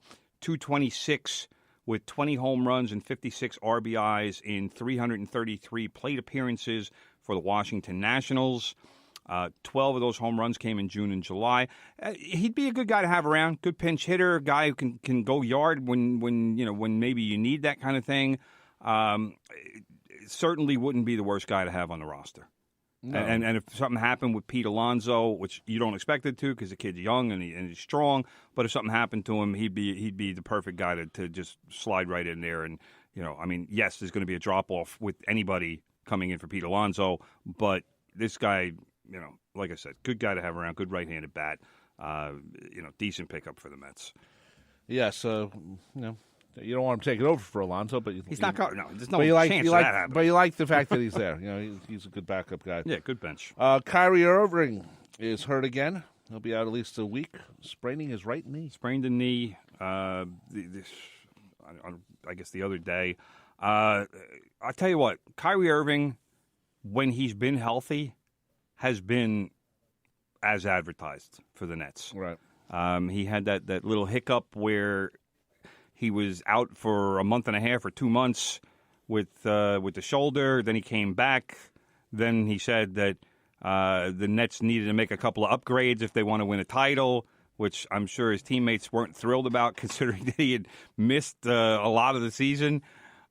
226 with 20 home runs and 56 RBIs in 333 plate appearances for the Washington Nationals. 12 of those home runs came in June and July. He'd be a good guy to have around. Good pinch hitter, guy who can go yard when maybe you need that kind of thing. Certainly wouldn't be the worst guy to have on the roster. No. And if something happened with Pete Alonso, which you don't expect it to because the kid's young and he's strong, but if something happened to him, he'd be the perfect guy to just slide right in there. And yes, there's going to be a drop off with anybody coming in for Pete Alonso, but this guy, like I said, good guy to have around, good right-handed bat, decent pickup for the Mets. Yeah, so you don't want him to take it over for Alonso, but he's not. No, there's no chance of that happening. But you like the fact that he's there. He's a good backup guy. Yeah, good bench. Kyrie Irving is hurt again. He'll be out at least a week, spraining his right knee. Sprained the knee. I guess the other day. I'll tell you what, Kyrie Irving, when he's been healthy, has been as advertised for the Nets. Right. He had that little hiccup where he was out for a month and a half or 2 months with the shoulder. Then he came back. Then he said that the Nets needed to make a couple of upgrades if they want to win a title, which I'm sure his teammates weren't thrilled about considering that he had missed a lot of the season.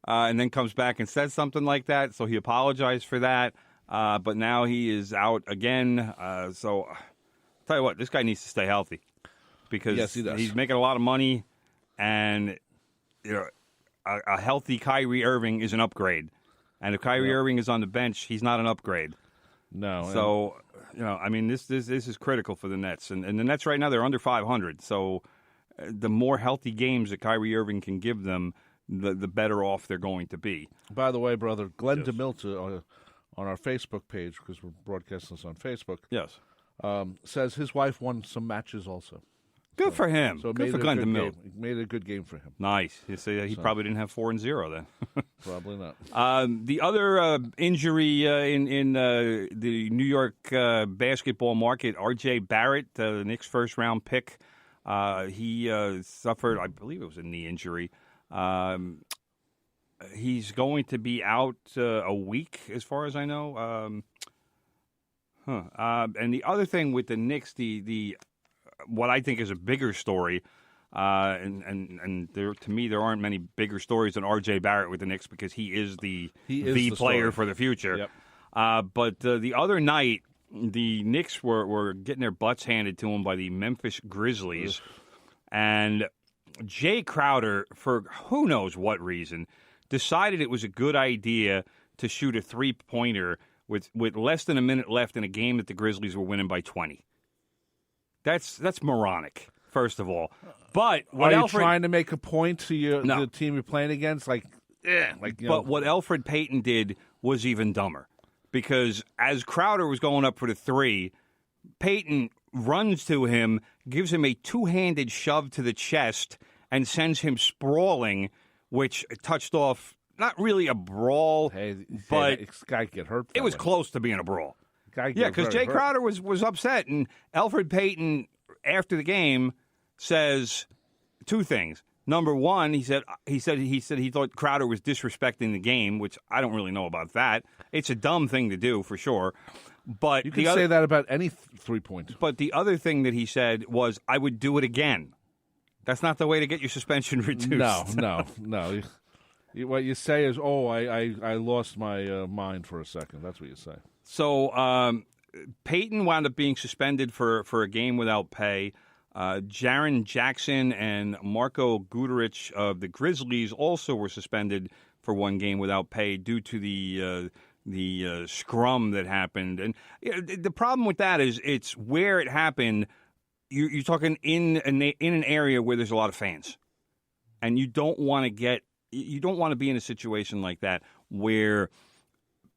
And then comes back and says something like that. So he apologized for that. But now he is out again. So I'll tell you what, this guy needs to stay healthy because yes, he does. He's making a lot of money. And a healthy Kyrie Irving is an upgrade. And if Kyrie Irving is on the bench, he's not an upgrade. No. So, this is critical for the Nets. And the Nets right now, they're under 500. So the more healthy games that Kyrie Irving can give them, the better off they're going to be. By the way, brother, Glenn DeMilta on our Facebook page, because we're broadcasting this on Facebook, yes, says his wife won some matches also. Good for him. So good for Glenn DeMille. Made it a good game for him. Nice. He probably didn't have 4-0 then. Probably not. The other injury in the New York basketball market, R.J. Barrett, the Knicks' first-round pick, he suffered, I believe it was a knee injury. He's going to be out a week, as far as I know. And the other thing with the Knicks, what I think is a bigger story, and there, to me, there aren't many bigger stories than R.J. Barrett with the Knicks because he is the player for the future. Yep. But the other night, the Knicks were getting their butts handed to them by the Memphis Grizzlies, and Jay Crowder, for who knows what reason, decided it was a good idea to shoot a three-pointer with less than a minute left in a game that the Grizzlies were winning by 20. That's moronic, first of all. But what are you trying to make a point to the team you're playing against? What Elfrid Payton did was even dumber, because as Crowder was going up for the three, Payton runs to him, gives him a two-handed shove to the chest, and sends him sprawling, which touched off not really a brawl, but this guy get hurt. It was close to being a brawl. Yeah, because Jay Crowder was upset, and Elfrid Payton, after the game, says two things. Number one, he said he thought Crowder was disrespecting the game, which I don't really know about that. It's a dumb thing to do for sure. But you can say that about any 3-point. But the other thing that he said was, "I would do it again." That's not the way to get your suspension reduced. No. What you say is, "Oh, I lost my mind for a second." That's what you say. So Payton wound up being suspended for a game without pay. Jaren Jackson and Marko Guduric of the Grizzlies also were suspended for one game without pay due to the scrum that happened. And the problem with that is it's where it happened. You're talking in an area where there's a lot of fans, and you don't want to be in a situation like that where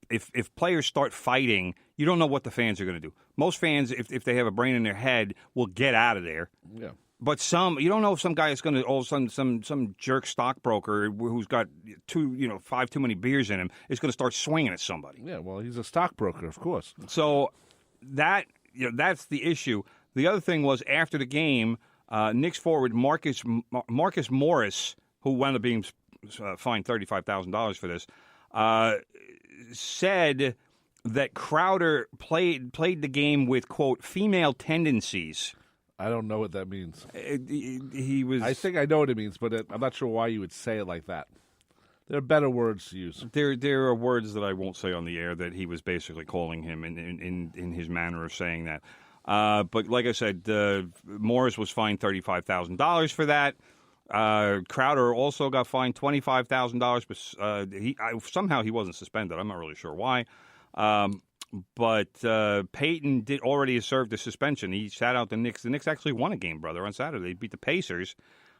if players start fighting, you don't know what the fans are going to do. Most fans, if they have a brain in their head, will get out of there. Yeah. But you don't know if some guy is going to all of a sudden some jerk stockbroker who's got 5 too many beers in him is going to start swinging at somebody. Yeah, well, he's a stockbroker, of course. So that's the issue. The other thing was after the game, Knicks forward Marcus Morris, who wound up being fined $35,000 for this, said that Crowder played the game with, quote, female tendencies. I don't know what that means. He was. I think I know what it means, but I'm not sure why you would say it like that. There are better words to use. There are words that I won't say on the air that he was basically calling him in his manner of saying that. But like I said, Morris was fined $35,000 for that. Crowder also got fined $25,000, but somehow he wasn't suspended. I'm not really sure why. But Payton did already serve the suspension. He sat out the Knicks. The Knicks actually won a game, brother, on Saturday. They beat the Pacers,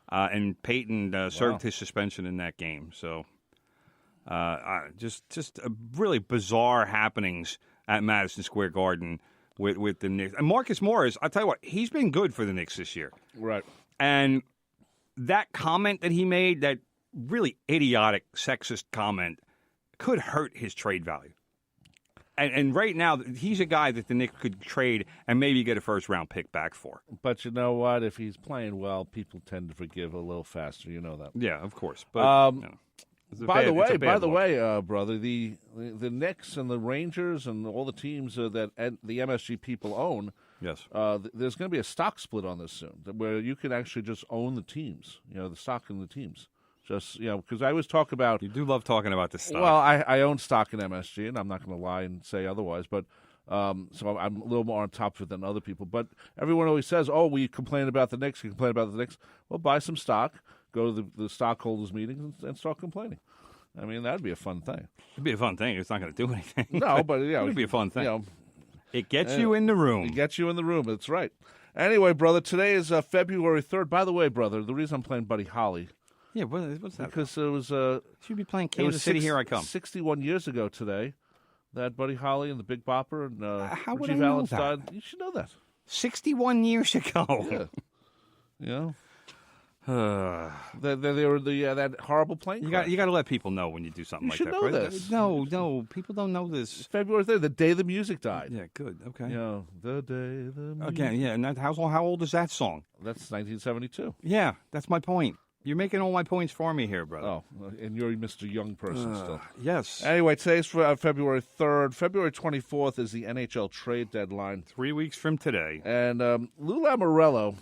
and Payton served his suspension in that game. So just really bizarre happenings at Madison Square Garden with the Knicks. And Marcus Morris, I'll tell you what, he's been good for the Knicks this year. Right. And that comment that he made, that really idiotic, sexist comment, could hurt his trade value. And right now, he's a guy that the Knicks could trade and maybe get a first-round pick back for. But you know what? If he's playing well, people tend to forgive a little faster. You know that. Yeah, of course. But by the way, brother, the Knicks and the Rangers and all the teams that the MSG people own. Yes. There's going to be a stock split on this soon, where you can actually just own the teams. The stock in the teams. Just, because I always talk about... You do love talking about this stuff. Well, I own stock in MSG, and I'm not going to lie and say otherwise, but so I'm a little more on top of it than other people. But everyone always says, we complain about the Knicks, Well, buy some stock, go to the stockholders' meetings, and start complaining. I mean, that would be a fun thing. It'd be a fun thing. It's not going to do anything. No, but, it would be a fun thing. It gets you in the room. It gets you in the room. That's right. Anyway, brother, today is February 3rd. By the way, brother, the reason I'm playing Buddy Holly... Yeah, what's that? Because it was should be playing Kansas City. Here I come. 61 years ago today, that Buddy Holly and the Big Bopper and how would Richie I know Valens that? died. You should know that. 61 years ago. Yeah. They were that horrible plane crash. You got to let people know when you do something like that. You should know this. No, people don't know this. It's February 3rd, the day the music died. Yeah, good. Okay. The day the music. Again, yeah. And how old is that song? That's 1972. Yeah, that's my point. You're making all my points for me here, brother. Oh, and you're Mr. Young person still. Yes. Anyway, today's February 3rd. February 24th is the NHL trade deadline. 3 weeks from today. And Lou Lamoriello,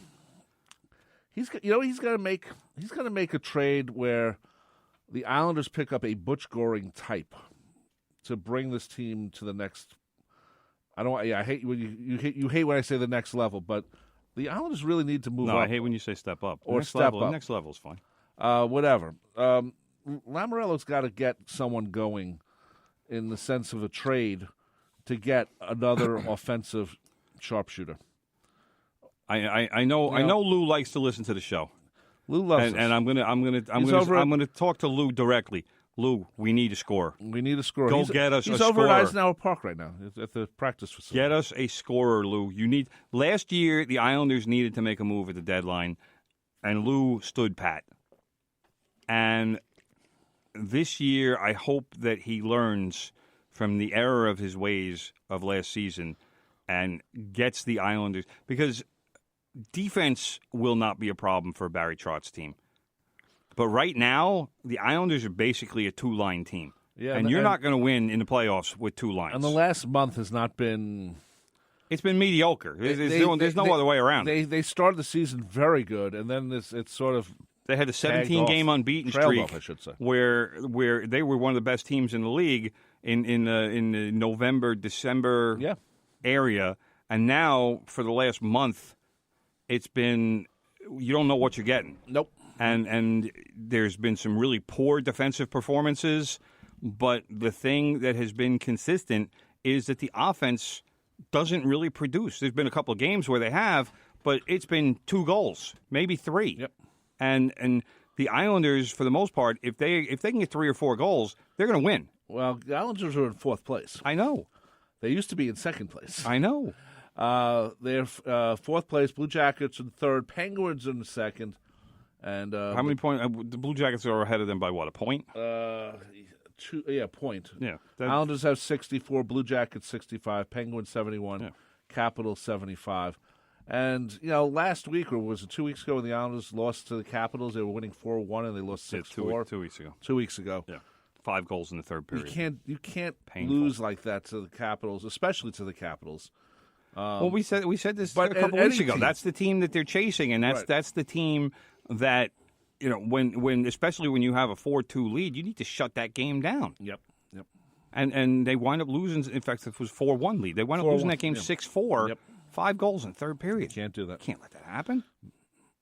he's going to make a trade where the Islanders pick up a Butch Goring type to bring this team to the next. I hate when you hate when I say the next level, but. The Islanders really need to move up. No, I hate when you say step up. Or step up. Next level is fine. Whatever. Lamoriello's got to get someone going in the sense of a trade to get another offensive sharpshooter. I know Lou likes to listen to the show. Lou loves us. And I'm gonna talk to Lou directly. Lou, we need a scorer. We need a scorer. Go get us a scorer. He's over at Eisenhower Park right now at the practice facility. Get us a scorer, Lou. Last year, the Islanders needed to make a move at the deadline, and Lou stood pat. And this year, I hope that he learns from the error of his ways of last season and gets the Islanders. Because defense will not be a problem for Barry Trotz's team. But right now, the Islanders are basically a two-line team. Yeah, and you're not going to win in the playoffs with two lines. And the last month has not been... It's been mediocre. There's no other way around it. They started the season very good, and then it's sort of... They had a 17-game unbeaten streak, I should say, where they were one of the best teams in the league in the November, December area. And now, for the last month, it's been... You don't know what you're getting. Nope. And there's been some really poor defensive performances, but the thing that has been consistent is that the offense doesn't really produce. There's been a couple of games where they have, but it's been 2 goals, maybe 3. Yep. And the Islanders, for the most part, if they can get 3 or 4 goals, they're going to win. Well, the Islanders are in 4th place. I know. They used to be in 2nd place. I know. They're fourth place. Blue Jackets in third. Penguins in second. And how many points? The Blue Jackets are ahead of them by what? A point? Point. Yeah. Islanders have 64. Blue Jackets 65. Penguins 71. Yeah. Capitals 75. And, last week, or was it 2 weeks ago, when the Islanders lost to the Capitals, they were winning 4-1, and they lost 6-4. 2 weeks ago. 2 weeks ago. Yeah. 5 goals in the third period. You can't lose like that to the Capitals, especially to the Capitals. Well, we said this a couple weeks ago. That's the team that they're chasing, and that's the team that, when especially when you have a 4-2 lead, you need to shut that game down. Yep. And they wind up losing. In fact, it was 4-1 lead. They wind up losing that game 6-4. Yep. 5 goals in third period. Can't do that. Can't let that happen.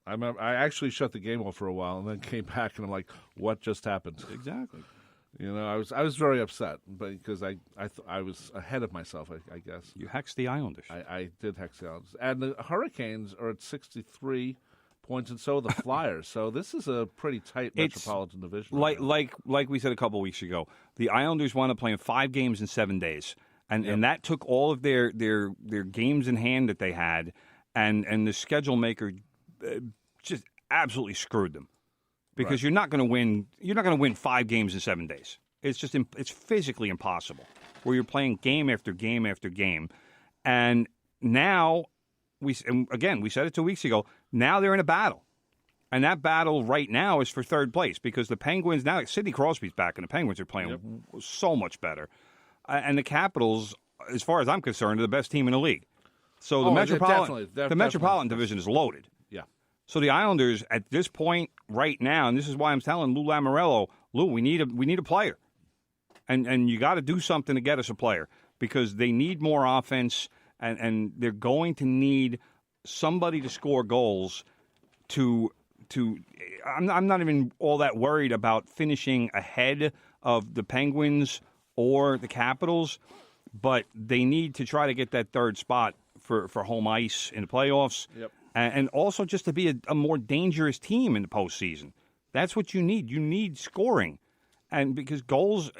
I actually shut the game off for a while and then came back and I'm like, what just happened? Exactly. I was very upset, because I was ahead of myself. I guess you hexed the Islanders. I did hex the Islanders, and the Hurricanes are at 63 points, and so are the Flyers. So this is a pretty tight metropolitan division. Like we said a couple weeks ago, the Islanders wound up playing 5 games in 7 days. And that took all of their games in hand that they had, and the schedule maker just absolutely screwed them, because you're not going to win. You're not going to win 5 games in 7 days. It's physically impossible. Where you're playing game after game after game, and now we said it 2 weeks ago. Now they're in a battle, and that battle right now is for third place, because the Penguins now Sidney Crosby's back, and the Penguins are playing so much better. And the Capitals, as far as I'm concerned, are the best team in the league. So the Metropolitan Division is loaded. Yeah. So the Islanders at this point right now, and this is why I'm telling Lou Lamoriello, Lou, we need a player, and you got to do something to get us a player, because they need more offense, and they're going to need somebody to score goals. I'm not even all that worried about finishing ahead of the Penguins or the Capitals, but they need to try to get that third spot for home ice in the playoffs, and also just to be a more dangerous team in the postseason. That's what you need. You need scoring, and because goals,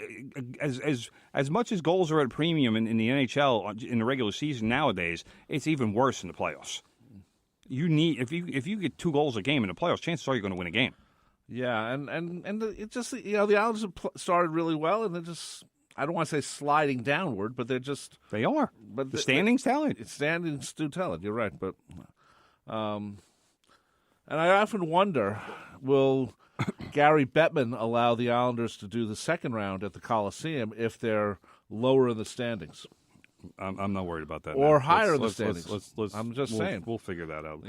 as much as goals are at a premium in the NHL in the regular season nowadays, it's even worse in the playoffs. You need if you get 2 goals a game in the playoffs, chances are you're going to win a game. Yeah, and it just the Islanders have started really well, and they're just. I don't want to say sliding downward, but they are. But the standings tell it. Standings do tell it. You're right, but and I often wonder, will Gary Bettman allow the Islanders to do the second round at the Coliseum if they're lower in the standings? I'm not worried about that. Or higher in the standings. I'm just saying. We'll figure that out.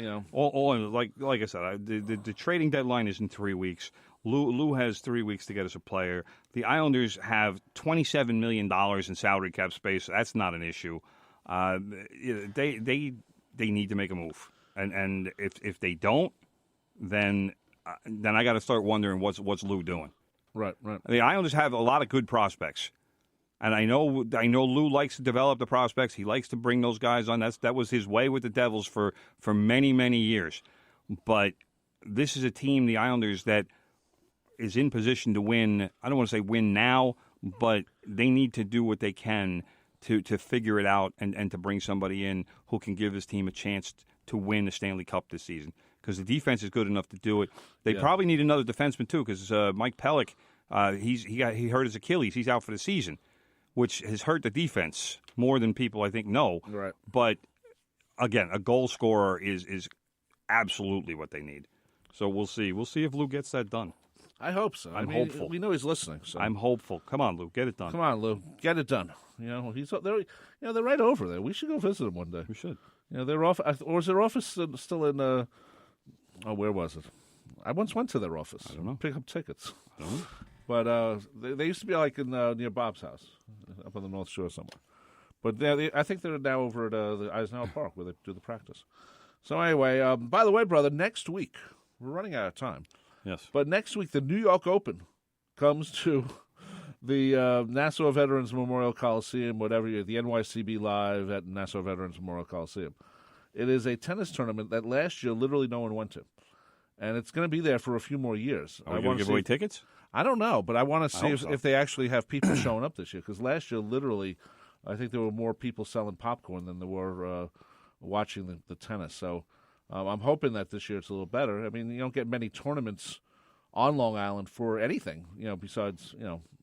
Like I said, the trading deadline is in 3 weeks. Lou has 3 weeks to get us a player. The Islanders have $27 million in salary cap space. That's not an issue. They need to make a move, and if they don't, then I got to start wondering what's Lou doing. Right. The Islanders have a lot of good prospects, and I know Lou likes to develop the prospects. He likes to bring those guys on. That was his way with the Devils for many, many years. But this is a team, the Islanders, that is in position to win. I don't want to say win now, but they need to do what they can to figure it out and to bring somebody in who can give his team a chance to win the Stanley Cup this season. Because the defense is good enough to do it. They probably need another defenseman too, because Mike Pellick, he hurt his Achilles. He's out for the season, which has hurt the defense more than people I think know. Right. But again, a goal scorer is absolutely what they need. So we'll see. We'll see if Lou gets that done. I hope so. I'm hopeful. We know he's listening. So. I'm hopeful. Come on, Lou, get it done. Come on, Lou, get it done. They're right over there. We should go visit them one day. We should. Their office, or is their office still in? Where was it? I once went to their office. I don't know. Pick up tickets. I don't know. But they used to be like in near Bob's house, up on the North Shore somewhere. But I think they're now over at the Eisenhower Park where they do the practice. So anyway, by the way, brother, next week we're running out of time. Yes. But next week the New York Open comes to the Nassau Veterans Memorial Coliseum, the NYCB Live at Nassau Veterans Memorial Coliseum. It is a tennis tournament that last year literally no one went to. And it's going to be there for a few more years. Are we going to give away tickets? I don't know, but I want to see if they actually have people showing up this year. Because last year, literally, I think there were more people selling popcorn than there were watching the tennis. So I'm hoping that this year it's a little better. I mean, you don't get many tournaments on Long Island for anything, besides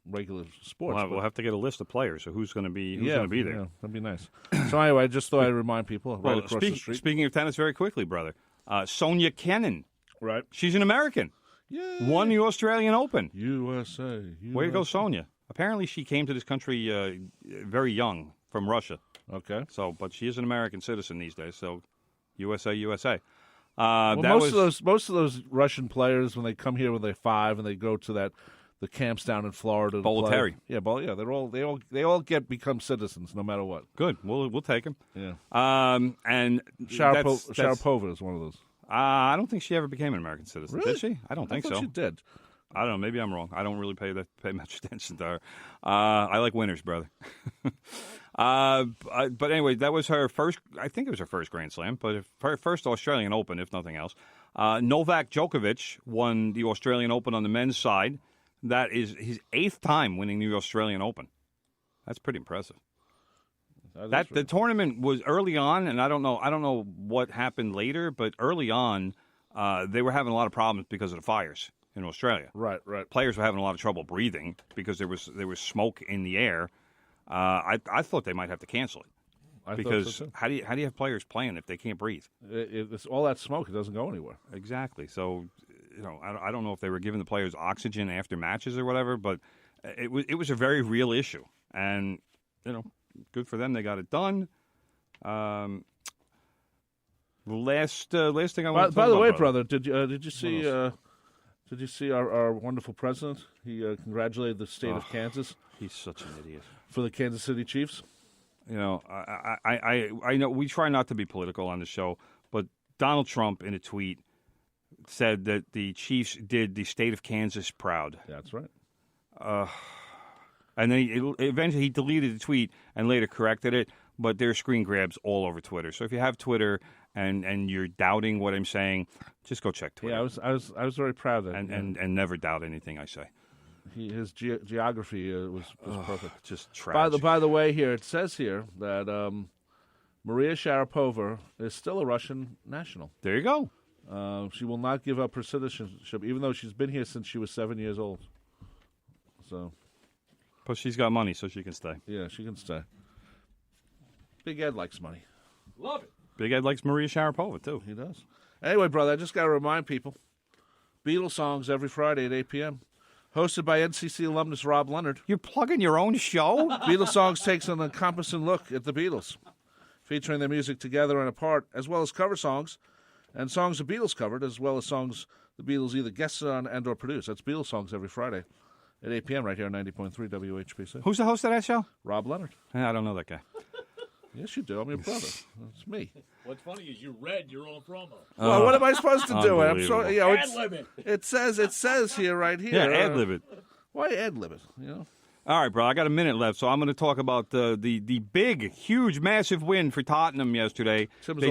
regular sports. We'll have to get a list of players. So who's going to be there? Yeah, that'd be nice. So anyway, I just thought I'd remind people across the street. Speaking of tennis, very quickly, brother, Sonia Kennan. Right. She's an American. Yeah. Won the Australian Open. USA. Way to go, Sonia. Apparently, she came to this country very young from Russia. Okay. But she is an American citizen these days. So, USA. Most of those Russian players, when they come here when they're 5 and they go to the camps down in Florida. Bolletary. Yeah, they all become citizens no matter what. Good. We'll take them. Yeah. And Sharapova is one of those. I don't think she ever became an American citizen. Really? Did she? I don't think I thought so. she did. I don't know. Maybe I'm wrong. I don't really pay much attention to her. I like winners, brother. But anyway, that was her first. I think it was her first Grand Slam, but her first Australian Open, if nothing else. Novak Djokovic won the Australian Open on the men's side. That is his 8th time winning the Australian Open. That's pretty impressive. The tournament was early on, and I don't know what happened later, but early on, they were having a lot of problems because of the fires in Australia. Right. Players were having a lot of trouble breathing because there was smoke in the air. I thought they might have to cancel it because how do you have players playing if they can't breathe? It's all that smoke; it doesn't go anywhere. Exactly. So, I don't know if they were giving the players oxygen after matches or whatever, but it was a very real issue, and good for them. They got it done. Last thing I want to talk about. By the way, brother, did you see? Did you see our wonderful president? He congratulated the state of Kansas. He's such an idiot. For the Kansas City Chiefs. I know we try not to be political on the show, but Donald Trump in a tweet said that the Chiefs did the state of Kansas proud. That's right. And then eventually he deleted the tweet and later corrected it, but there are screen grabs all over Twitter. So if you have Twitter and you're doubting what I'm saying, just go check Twitter. Yeah, I was very proud of that. And never doubt anything I say. His geography was perfect. Just tragic. By the way, here it says here that Maria Sharapova is still a Russian national. There you go. She will not give up her citizenship, even though she's been here since she was 7 years old. So, but she's got money, so she can stay. Yeah, she can stay. Big Ed likes money. Love it. Big Ed likes Maria Sharapova too. He does. Anyway, brother, I just got to remind people: Beatles songs every Friday at 8 p.m. Hosted by NCC alumnus Rob Leonard. You're plugging your own show? Beatles Songs takes an encompassing look at the Beatles, featuring their music together and apart, as well as cover songs, and songs the Beatles covered, as well as songs the Beatles either guest on and or produce. That's Beatles Songs every Friday at 8 p.m. right here on 90.3 WHPC. Who's the host of that show? Rob Leonard. I don't know that guy. Yes, you do. I'm your brother. It's me. What's funny is you read your own promo. Well, what am I supposed to do? I'm sorry. Ad-lib it. It says here, right here. Yeah, ad-lib it. Why ad-lib it? All right, bro. I got a minute left, so I'm going to talk about the big, huge, massive win for Tottenham yesterday. They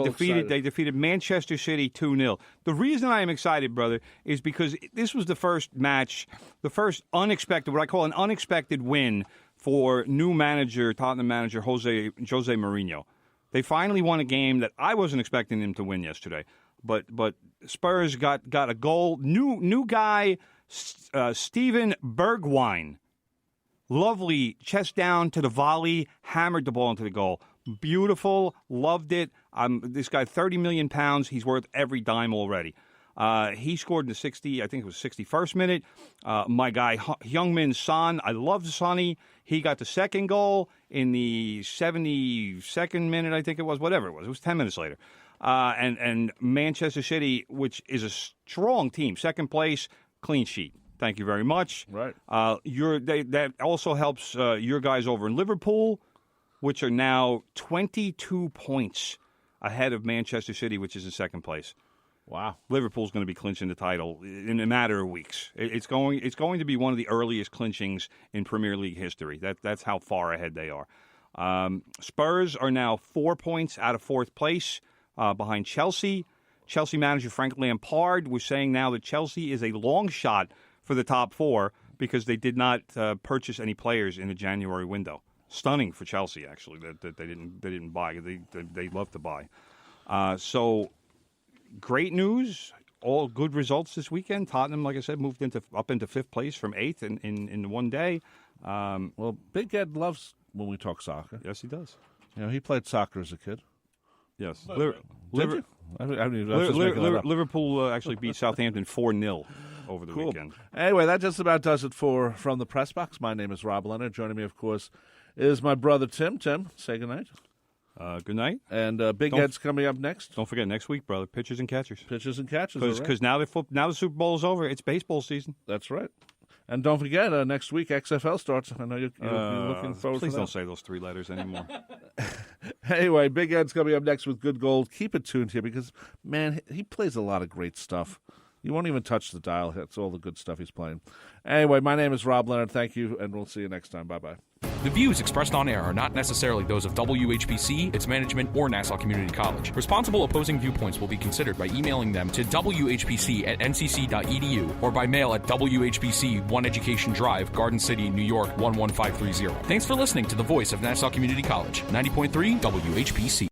defeated Manchester City 2-0. The reason I am excited, brother, is because this was the first match, the first unexpected, what I call an unexpected win for new manager, Tottenham manager Jose Mourinho. They finally won a game that I wasn't expecting them to win yesterday. But Spurs got a goal. New guy, Steven Bergwijn. Lovely, chest down to the volley, hammered the ball into the goal. Beautiful, loved it. This guy, £30 million. He's worth every dime already. He scored in the 61st minute. My guy, Heung-min Son, I love Sonny. He got the second goal in the 72nd minute, I think it was, whatever it was. It was 10 minutes later. And Manchester City, which is a strong team, second place, clean sheet. Thank you very much. Right. That also helps your guys over in Liverpool, which are now 22 points ahead of Manchester City, which is in second place. Wow. Liverpool's going to be clinching the title in a matter of weeks. It's going to be one of the earliest clinchings in Premier League history. That's how far ahead they are. Spurs are now 4 points out of fourth place behind Chelsea. Chelsea manager Frank Lampard was saying now that Chelsea is a long shot for the top four because they did not purchase any players in the January window. Stunning for Chelsea, actually, that they didn't buy. They love to buy. So, great news. All good results this weekend. Tottenham, like I said, moved up into 5th place from 8th in one day. Well, Big Ed loves when we talk soccer. Yes, he does. You know, he played soccer as a kid. Yes. Liverpool actually beat Southampton 4-0 over the weekend. Anyway, that just about does it from the press box. My name is Rob Leonard. Joining me, of course, is my brother Tim. Tim, say goodnight. Good night. And Big Ed's coming up next. Don't forget, next week, brother, pitchers and catchers. Pitchers and catchers. Because now the Super Bowl is over. It's baseball season. That's right. And don't forget, next week XFL starts. I know you're looking forward to that. Please don't say those 3 letters anymore. Anyway, Big Ed's coming up next with Good Gold. Keep it tuned here because, man, he plays a lot of great stuff. You won't even touch the dial. That's all the good stuff he's playing. Anyway, my name is Rob Leonard. Thank you, and we'll see you next time. Bye-bye. The views expressed on air are not necessarily those of WHPC, its management, or Nassau Community College. Responsible opposing viewpoints will be considered by emailing them to whpc@ncc.edu or by mail at WHPC 1 Education Drive, Garden City, New York 11530. Thanks for listening to the voice of Nassau Community College, 90.3 WHPC.